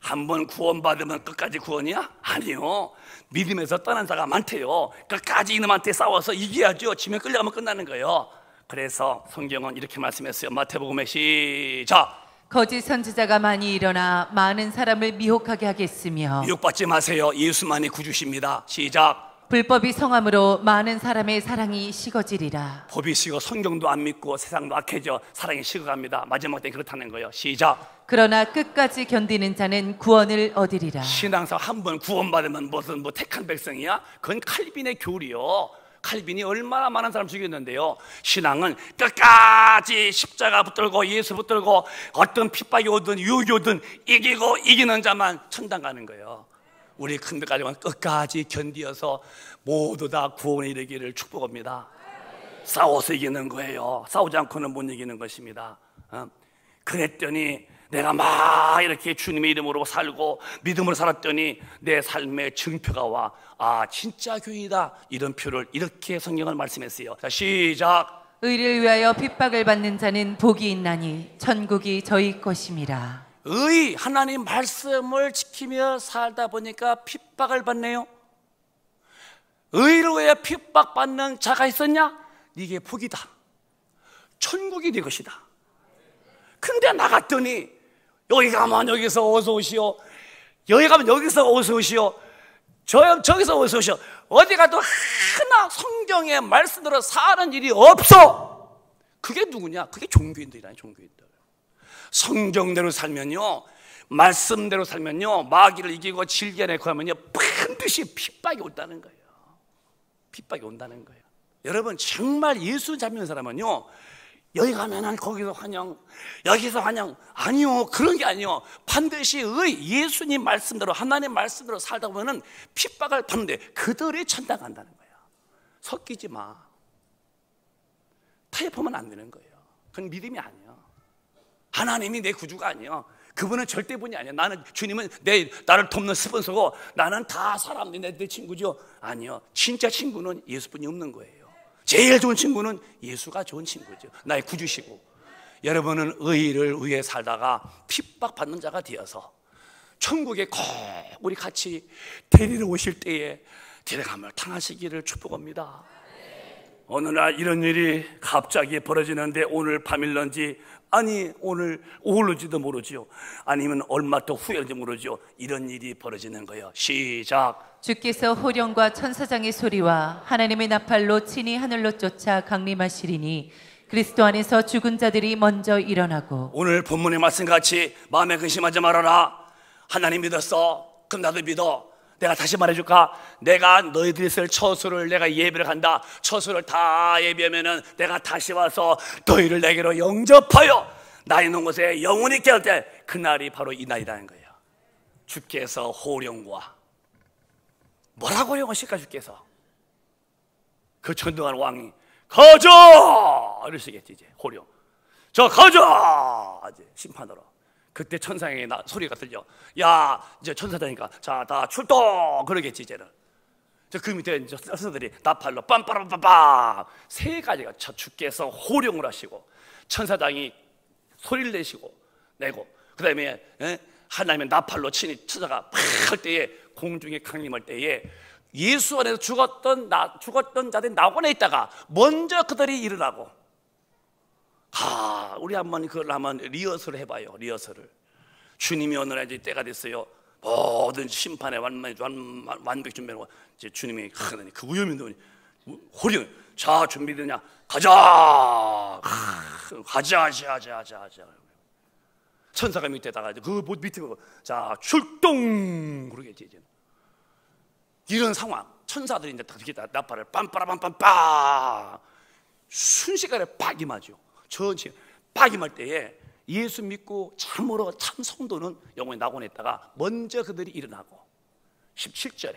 한 번 구원받으면 끝까지 구원이야? 아니요. 믿음에서 떠난 자가 많대요. 끝까지 이놈한테 싸워서 이겨야죠. 지면 끌려가면 끝나는 거예요. 그래서 성경은 이렇게 말씀했어요. 마태복음에 시작. 거짓 선지자가 많이 일어나 많은 사람을 미혹하게 하겠으며. 미혹받지 마세요. 예수만이 구주십니다. 시작. 불법이 성함으로 많은 사람의 사랑이 식어지리라. 법이 식어 성경도 안 믿고 세상도 악해져 사랑이 식어갑니다. 마지막 때 그렇다는 거예요. 시작. 그러나 끝까지 견디는 자는 구원을 얻으리라. 신앙사 한 번 구원받으면 무슨 택한 백성이야? 그건 칼빈의 교리요. 칼빈이 얼마나 많은 사람 죽였는데요. 신앙은 끝까지 십자가 붙들고 예수 붙들고 어떤 핍박이 오든 유혹이 오든 이기고 이기는 자만 천당 가는 거예요. 우리 큰들 가정은 끝까지 견디어서 모두 다 구원에 이르기를 축복합니다. 싸워서 이기는 거예요. 싸우지 않고는 못 이기는 것입니다. 그랬더니 내가 막 이렇게 주님의 이름으로 살고 믿음으로 살았더니 내 삶의 증표가 와. 진짜 교인이다. 이런 표를 이렇게 성경을 말씀했어요. 자, 시작. 의를 위하여 핍박을 받는 자는 복이 있나니 천국이 저희 것임이라. 의, 하나님 말씀을 지키며 살다 보니까 핍박을 받네요. 의를 위해 핍박받는 자가 있었냐? 이게 복이다. 천국이 네 것이다. 근데 나갔더니 여기 가면 여기서 어서 오시오, 여기 가면 여기서 어서 오시오, 저기서 어서 오시오. 어디 가도 하나 성경의 말씀대로 사는 일이 없어. 그게 누구냐? 그게 종교인들이라니. 종교인들. 성경대로 살면요 말씀대로 살면요, 마귀를 이기고 질겨내고 하면요, 반드시 핍박이 온다는 거예요. 핍박이 온다는 거예요. 여러분, 정말 예수 잡는 사람은요, 여기 가면은 거기서 환영, 여기서 환영, 아니요, 그런 게 아니요. 반드시 예수님 말씀대로, 하나님 말씀대로 살다 보면은 핍박을 받는데 그들이 천당 간다는 거예요. 섞이지 마. 타협하면 안 되는 거예요. 그건 믿음이 아니야. 하나님이 내 구주가 아니야. 그분은 절대 분이 아니야. 주님은 나를 돕는 스폰서고, 나는 다 사람들이 내 친구죠. 아니요. 진짜 친구는 예수뿐이 없는 거예요. 제일 좋은 친구는 예수가 좋은 친구죠. 나의 구주시고. 여러분은 의를 위해 살다가 핍박받는 자가 되어서 천국에 꼭 우리 같이 데리러 오실 때에 데려감을 당하시기를 축복합니다. 어느 날 이런 일이 갑자기 벌어지는데, 오늘 밤일런지, 아니 오늘 오후일지도 모르지요. 아니면 얼마 더 후일지 모르지요. 이런 일이 벌어지는 거예요. 시작. 주께서 호령과 천사장의 소리와 하나님의 나팔로 친히 하늘로 쫓아 강림하시리니 그리스도 안에서 죽은 자들이 먼저 일어나고. 오늘 본문의 말씀같이 마음에 근심하지 말아라. 하나님 믿었어. 그럼 나도 믿어. 내가 다시 말해줄까? 내가 너희들이 쓸 처소를 내가 예배를 한다. 처소를 다 예배하면은 내가 다시 와서 너희를 내게로 영접하여 나의 있는 곳에 영원히 깨울 때, 그날이 바로 이 날이라는 거예요. 주께서 호령과, 뭐라고 호령하실까? 주께서 그 전등한 왕이 가자 이러시겠지. 이제 호령, 저 가자 이제 심판하러. 그때 천사의 소리가 들려. 야, 이제 천사다니까, 자, 다 출동 그러겠지. 이제는 그 밑에 이제 천사들이 나팔로 빰빠라빰빰 세 가지가 주께서 호령을 하시고, 천사장이 소리를 내고, 그 다음에 하나님의 나팔로 친히 천사가 팍 할 때에, 공중에 강림할 때에 예수 안에서 죽었던 자들이 나오거나 있다가 먼저 그들이 일어나고. 우리 한번 그걸 한번 리허설을 해봐요. 리허설을. 주님이 어느 날 이제 때가 됐어요. 모든 심판의 완벽 준비하고, 이제 주님이 그 위험인데 호령, 자 준비되냐? 가자. 천사가 밑에다가 그 밑에 보고, 자 출동 그러겠지. 이제 이런 상황. 천사들이 이제 다 나팔을 빰빠라빰빰빰 순식간에 빡 임하죠. 전체 빡 임할 때에 예수 믿고 참으로 참 성도는 영원히 낙원에 있다가 먼저 그들이 일어나고. 17절에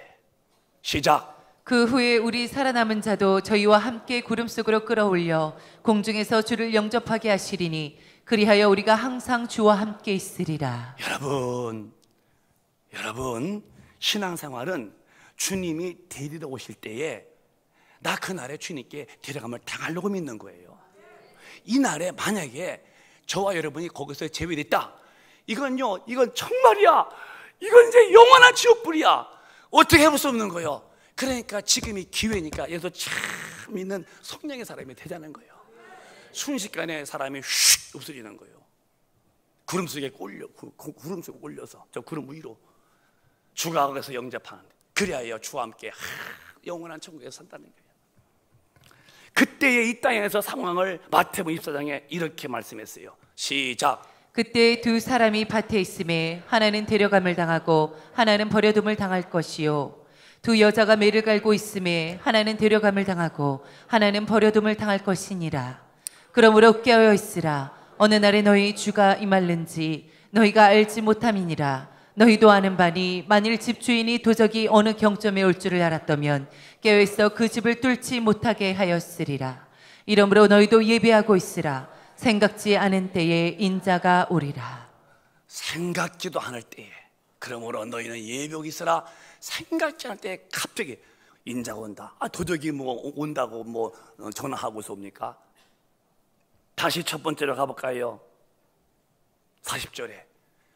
시작. 그 후에 우리 살아남은 자도 저희와 함께 구름 속으로 끌어올려 공중에서 주를 영접하게 하시리니 그리하여 우리가 항상 주와 함께 있으리라. 여러분 신앙생활은 주님이 데리러 오실 때에 나 그날에 주님께 데려감을 당하려고 믿는 거예요. 이 날에 만약에 저와 여러분이 거기서 제외됐다, 이건 정말이야. 이건 이제 영원한 지옥불이야. 어떻게 해볼 수 없는 거예요. 그러니까 지금이 기회니까 여기서 참 믿는 성령의 사람이 되자는 거예요. 순식간에 사람이 휙 없어지는 거예요. 구름 속에 올려서 저 구름 위로 주가 거기서 영접하는데, 그리하여 주와 함께 영원한 천국에 산다는 거예요. 그때의 이 땅에서 상황을 마태복음 24장에 이렇게 말씀했어요. 시작. 그때 두 사람이 밭에 있음에 하나는 데려감을 당하고 하나는 버려둠을 당할 것이요, 두 여자가 매를 갈고 있음에 하나는 데려감을 당하고 하나는 버려둠을 당할 것이니라. 그러므로 깨어 있으라. 어느 날에 너희 주가 임할는지 너희가 알지 못함이니라. 너희도 아는 바니 만일 집주인이 도적이 어느 경점에 올 줄을 알았다면 깨어 있어 그 집을 뚫지 못하게 하였으리라. 이러므로 너희도 예배하고 있으라. 생각지 않은 때에 인자가 오리라. 생각지도 않을 때에, 그러므로 너희는 예배하고 있으라. 생각지 않을 때에 갑자기 인자가 온다. 도적이 온다고 전화하고서 옵니까? 다시 첫 번째로 가볼까요? 40절에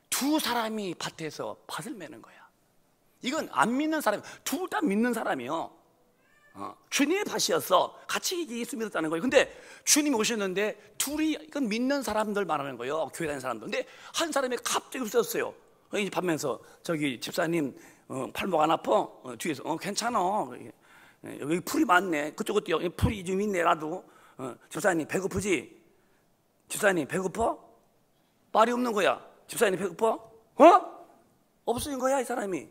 두 사람이 밭에서 밭을 매는 거야. 이건 안 믿는 사람, 둘 다 믿는 사람이요. 주님의 밭이었어. 같이 예수 믿었다는 거예요. 근데 주님이 오셨는데 둘이, 이건 믿는 사람들 말하는 거예요. 교회 다니는 사람들. 근데 한 사람이 갑자기 없어졌어요. 밤면서 저기 집사님 팔목 안 아파? 뒤에서 괜찮아. 여기 풀이 많네. 그쪽도 여기 풀이 좀 있네. 나도. 집사님 배고프지? 집사님 배고파? 말이 없는 거야. 집사님 배고파? 없어진 거야, 이 사람이.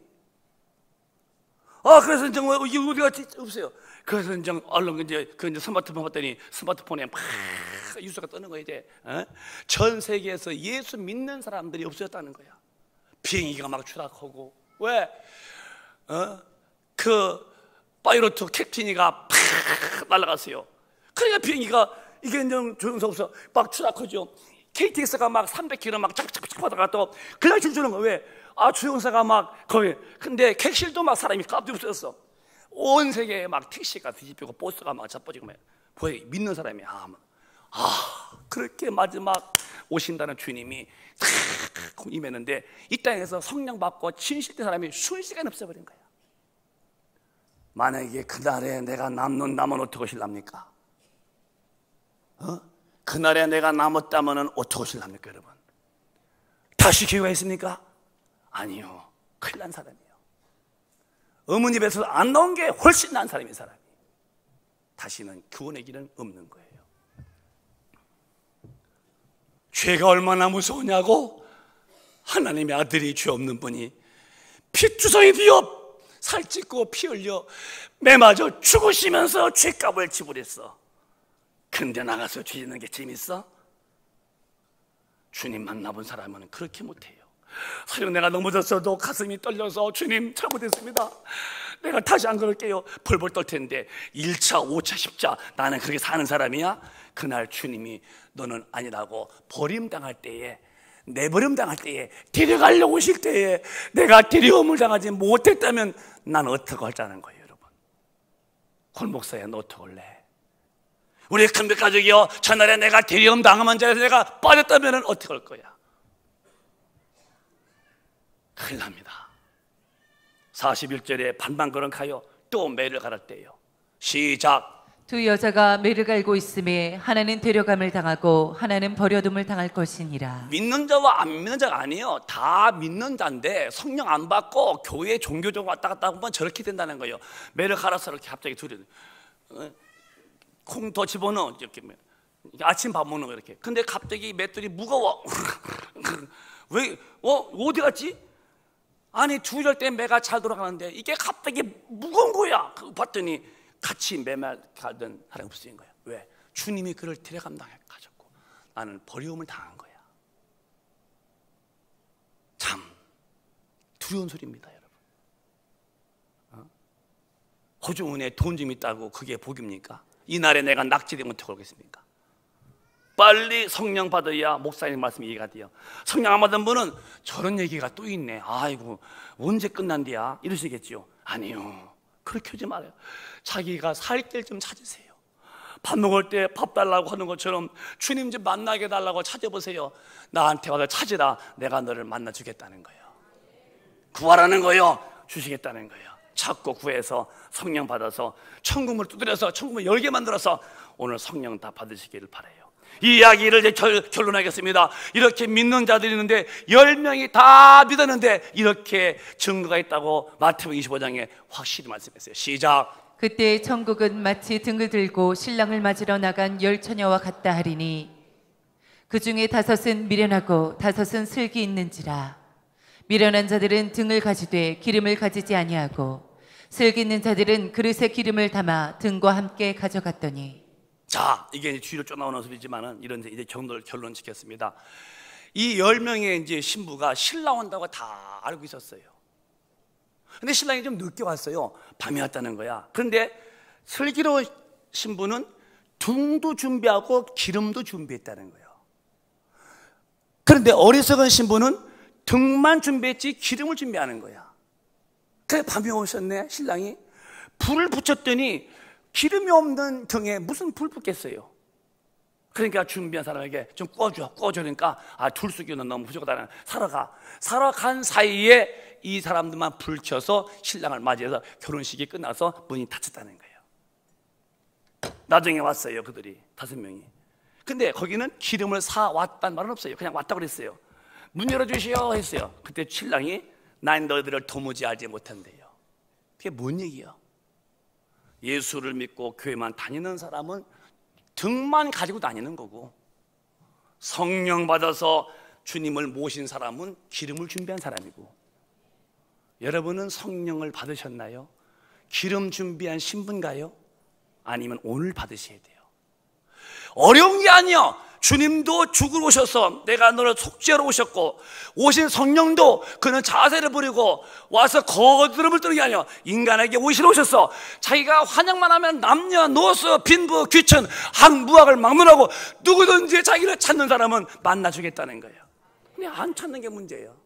그래서 이제 이게 어디 갔지? 없어요. 그래서 이제 얼른 이제 스마트폰 봤더니 스마트폰에 막 뉴스가 뜨는 거야, 이제. 전 세계에서 예수 믿는 사람들이 없어졌다는 거야. 비행기가 막 추락하고. 왜? 그 파이로트 캡틴이가 팍 날아갔어요. 그러니까 비행기가 이게 이제 조종사 없어 막 추락하죠. KTX가 막 300km 막 착착착 하다가 또 그냥 춤추는 거야. 왜? 조종사가 막 거기. 근데 객실도 막 사람이 값이 없어졌어. 온 세계에 막 택시가 뒤집히고 버스가 막 자빠지고 막. 보여, 믿는 사람이 그렇게 마지막 오신다는 주님이 탁 임했는데 이 땅에서 성령 받고 진실된 사람이 순식간에 없어버린 거야. 만약에 그날에 내가 남면 어떻게 하실랍니까? 그날에 내가 남았다면 어떻게 하실랍니까, 여러분? 다시 기회가 있습니까? 아니요. 큰일 난 사람이에요. 어머니 입에서 안 나온 게 훨씬 난 사람이 사람이. 다시는 구원의 길은 없는 거예요. 죄가 얼마나 무서우냐고? 하나님의 아들이 죄 없는 분이 피투성이 되어 살찌고 피 흘려 매 맞아 죽으시면서 죄값을 지불했어. 근데 나가서 죄 짓는 게 재밌어? 주님 만나본 사람은 그렇게 못해요. 사실 내가 넘어졌어도 가슴이 떨려서 주님 잘못했습니다, 내가 다시 안 그럴게요, 벌벌 떨 텐데 1차, 5차, 10차 나는 그렇게 사는 사람이야? 그날 주님이 너는 아니라고 버림당할 때에, 내버림당할 때에, 데려가려고 오실 때에 내가 데려옴을 당하지 못했다면 난 어떻게 할자는 거예요, 여러분. 골목사야, 너 어떻게 할래? 우리 큰배 가족이요, 전날에 내가 데려옴 당하면 자에서 내가 빠졌다면 어떻게 할 거야? 큰일 납니다. 41절에 반반걸음 가요. 또 매를 갈았대요. 시작. 두 여자가 매를 갈고 있음에 하나는 데려감을 당하고 하나는 버려둠을 당할 것이니라. 믿는 자와 안 믿는 자가 아니에요. 다 믿는 자인데 성령 안 받고 교회 종교적으로 왔다 갔다 하면 저렇게 된다는 거예요. 매를 갈아서 이렇게 갑자기 둘이 콩 더 집어넣어, 이렇게 아침 밥 먹는 거 이렇게. 근데 갑자기 맷돌이 무거워. 왜? 어디 갔지? 아니 두 절 때 매가 잘 돌아가는데 이게 갑자기 무거운 거야. 봤더니 같이 매말 가던 사람이 없어진 거야. 왜? 주님이 그를 데려감 당해가지고 나는 버려움을 당한 거야. 참 두려운 소리입니다, 여러분. 호주은에 돈 좀 있다고 그게 복입니까? 이날에 내가 낙지되면 어떻게 하겠습니까? 빨리 성령 받아야 목사님 말씀이 이해가 돼요. 성령 안 받은 분은 저런 얘기가 또 있네, 아이고 언제 끝난대야 이러시겠지요. 아니요, 그렇게 하지 말아요. 자기가 살 길 좀 찾으세요. 밥 먹을 때 밥 달라고 하는 것처럼 주님 좀 만나게 달라고 찾아보세요. 나한테 와서 찾으라, 내가 너를 만나 주겠다는 거예요. 구하라는 거예요. 주시겠다는 거예요. 찾고 구해서 성령 받아서 천국문을 두드려서 천국문 열게 만들어서 오늘 성령 다 받으시기를 바라요. 이 이야기를 이제 결론하겠습니다. 이렇게 믿는 자들이 있는데 10명이 다 믿었는데 이렇게 증거가 있다고 마태복음 25장에 확실히 말씀했어요. 시작. 그때 천국은 마치 등을 들고 신랑을 맞으러 나간 10 처녀와 같다 하리니 그 중에 5은 미련하고 5은 슬기 있는지라. 미련한 자들은 등을 가지되 기름을 가지지 아니하고 슬기 있는 자들은 그릇에 기름을 담아 등과 함께 가져갔더니. 자, 이게 이제 뒤로 쫓아오는 소리지만은 이런 이제 결론 짓겠습니다. 이 10명의 이제 신부가 신랑 온다고 다 알고 있었어요. 근데 신랑이 좀 늦게 왔어요. 밤이 왔다는 거야. 그런데 슬기로운 신부는 등도 준비하고 기름도 준비했다는 거예요. 그런데 어리석은 신부는 등만 준비했지 기름을 준비하는 거야. 그래 밤이 오셨네. 신랑이 불을 붙였더니 기름이 없는 등에 무슨 불 붙겠어요. 그러니까 준비한 사람에게 좀 구워줘 그러니까 둘쓰기는 너무 부족하다는, 살아간 사이에 이 사람들만 불 켜서 신랑을 맞이해서 결혼식이 끝나서 문이 닫혔다는 거예요. 나중에 왔어요, 그들이 5명이. 근데 거기는 기름을 사 왔단 말은 없어요. 그냥 왔다고 그랬어요. 문 열어주시오 했어요. 그때 신랑이 난 너희들을 도무지 알지 못한대요. 그게 뭔 얘기야? 예수를 믿고 교회만 다니는 사람은 등만 가지고 다니는 거고 성령 받아서 주님을 모신 사람은 기름을 준비한 사람이고, 여러분은 성령을 받으셨나요? 기름 준비한 신분가요? 아니면 오늘 받으셔야 돼요. 어려운 게 아니요. 주님도 죽으러 오셔서 내가 너를 속죄하러 오셨고, 오신 성령도 그는 자세를 부리고 와서 거드름을 뜨는 게 아니요, 인간에게 오시러 오셨어. 자기가 환영만 하면 남녀노소 빈부 귀천 학무학을 막론하고 누구든지 자기를 찾는 사람은 만나주겠다는 거예요. 근데 안 찾는 게 문제예요.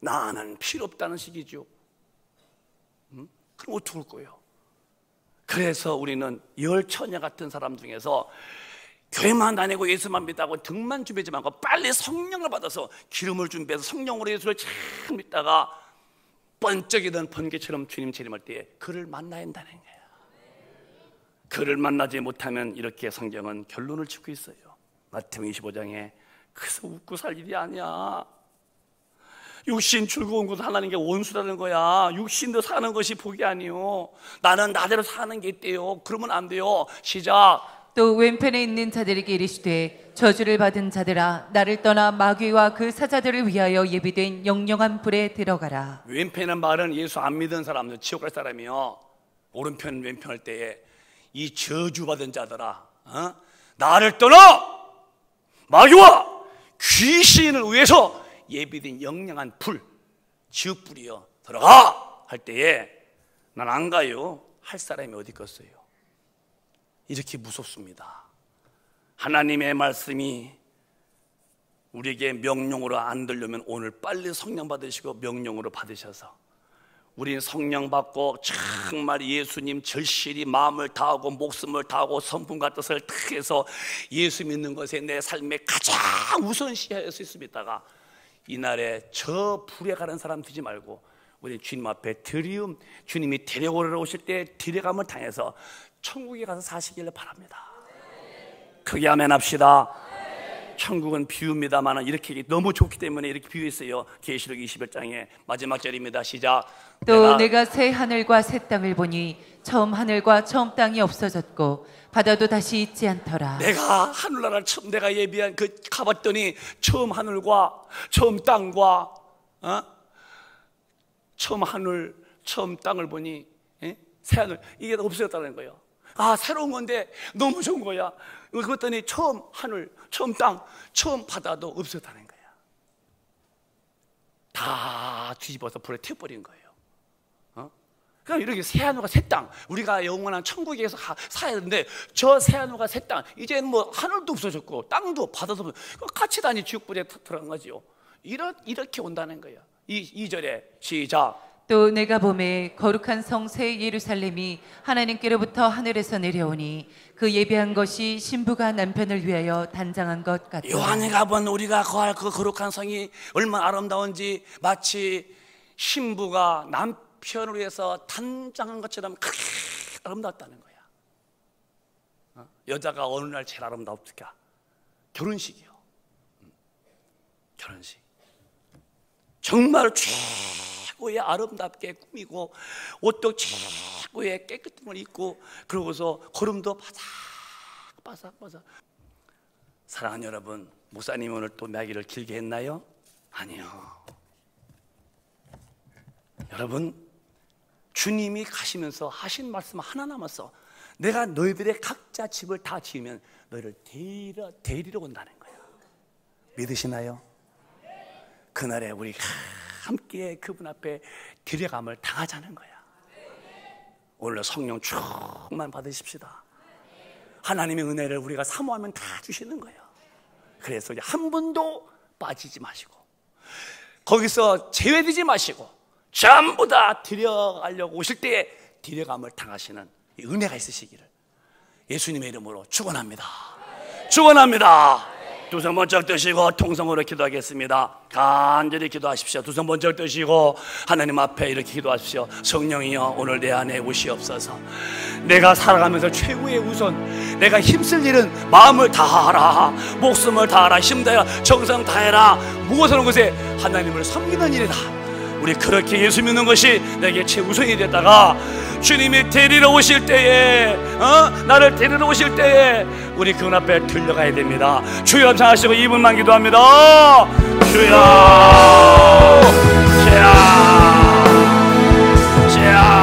나는 필요 없다는 식이죠. 그럼 어떡할 거예요? 그래서 우리는 열처녀 같은 사람 중에서 교회만 다니고 예수만 믿다고 등만 준비하지 말고 빨리 성령을 받아서 기름을 준비해서 성령으로 예수를 참 믿다가 번쩍이던 번개처럼 주님 재림할 때에 그를 만나야 한다는 거예요. 그를 만나지 못하면 이렇게 성경은 결론을 짓고 있어요. 마태복음 25장에 그래서 웃고 살 일이 아니야. 육신 즐거운 것은 하나님께 원수라는 거야. 육신도 사는 것이 복이 아니요, 나는 나대로 사는 게 있대요. 그러면 안 돼요. 시작. 또 왼편에 있는 자들에게 이르시되 저주를 받은 자들아, 나를 떠나 마귀와 그 사자들을 위하여 예비된 영영한 불에 들어가라. 왼편은 말은 예수 안 믿은 사람들, 지옥 갈 사람이요. 오른편 왼편 할 때에 이 저주받은 자들아, 나를 떠나 마귀와 귀신을 위해서 예비된 영영한 불, 지옥불이여 들어가 할 때에 난 안 가요 할 사람이 어디 있겠어요? 이렇게 무섭습니다. 하나님의 말씀이 우리에게 명령으로 안 들려면 오늘 빨리 성령 받으시고 명령으로 받으셔서 우리는 성령 받고 정말 예수님 절실히 마음을 다하고 목숨을 다하고 성품과 뜻을 다해서 예수 믿는 것에 내 삶에 가장 우선시할 수 있습니다가, 이날에 저 불에 가는 사람 되지 말고 우리 주님 앞에 드리움, 주님이 데려오러 오실 때 데려감을 당해서 천국에 가서 사시기를 바랍니다. 크게 아멘 합시다. 천국은 비유입니다만 이렇게 너무 좋기 때문에 이렇게 비유했어요. 계시록 21장의 마지막 절입니다. 시작. 또 내가 새 하늘과 새 땅을 보니 처음 하늘과 처음 땅이 없어졌고 바다도 다시 있지 않더라. 내가 하늘나라를 처음 내가 예비한 그 가봤더니 처음 하늘과 처음 땅과 처음 하늘 처음 땅을 보니 새 하늘 이게 없어졌다는 거예요. 아, 새로운 건데 너무 좋은 거야. 그랬더니 처음 하늘, 처음 땅, 처음 바다도 없었다는 거야. 다 뒤집어서 불에 태워버린 거예요. 그럼 이렇게 새 하늘과 새 땅, 우리가 영원한 천국에서 살아야 되는데 저 새 하늘과 새 땅, 이제는 뭐 하늘도 없어졌고 땅도 바다도 없어졌고 같이 다니 지옥불에 들어간 거죠. 이렇게 온다는 거예요. 이 절에 시작. 또 내가 보매 거룩한 성 새 예루살렘이 하나님께로부터 하늘에서 내려오니 그 예비한 것이 신부가 남편을 위하여 단장한 것 같다. 요한이가 본 우리가 거할 그 거룩한 성이 얼마나 아름다운지 마치 신부가 남편을 위해서 단장한 것처럼 크게 아름답다는 거야. 여자가 어느 날 제일 아름다울까? 결혼식이요. 결혼식. 정말 최고의 아름답게 꾸미고 옷도 최고의 깨끗한 걸 입고 그러고서 걸음도 바삭바삭. 사랑하는 여러분, 목사님 오늘 또 이야기를 길게 했나요? 아니요. 여러분, 주님이 가시면서 하신 말씀 하나 남았어. 내가 너희들의 각자 집을 다 지으면 너희를 데리러 온다는 거야. 믿으시나요? 그날에 우리 함께 그분 앞에 데려감을 당하자는 거야. 오늘 성령 충만 받으십시다. 하나님의 은혜를 우리가 사모하면 다 주시는 거예요. 그래서 한 분도 빠지지 마시고 거기서 제외되지 마시고 전부 다 데려가려고 오실 때에 데려감을 당하시는 이 은혜가 있으시기를 예수님의 이름으로 축원합니다. 축원합니다. 두 손 번쩍 드시고 통성으로 기도하겠습니다. 간절히 기도하십시오. 두 손 번쩍 드시고 하나님 앞에 이렇게 기도하십시오. 성령이여, 오늘 내 안에 오시옵소서. 내가 살아가면서 최고의 우선, 내가 힘쓸 일은 마음을 다하라, 목숨을 다하라, 힘 다해라, 정성 다해라. 무엇을 하는 것에 하나님을 섬기는 일이다. 우리 그렇게 예수 믿는 것이 내게 최우선이 됐다가 주님이 데리러 오실 때에 나를 데리러 오실 때에 우리 그분 앞에 들려가야 됩니다. 주여 참하시고 2분만 기도합니다. 주여 주여 주여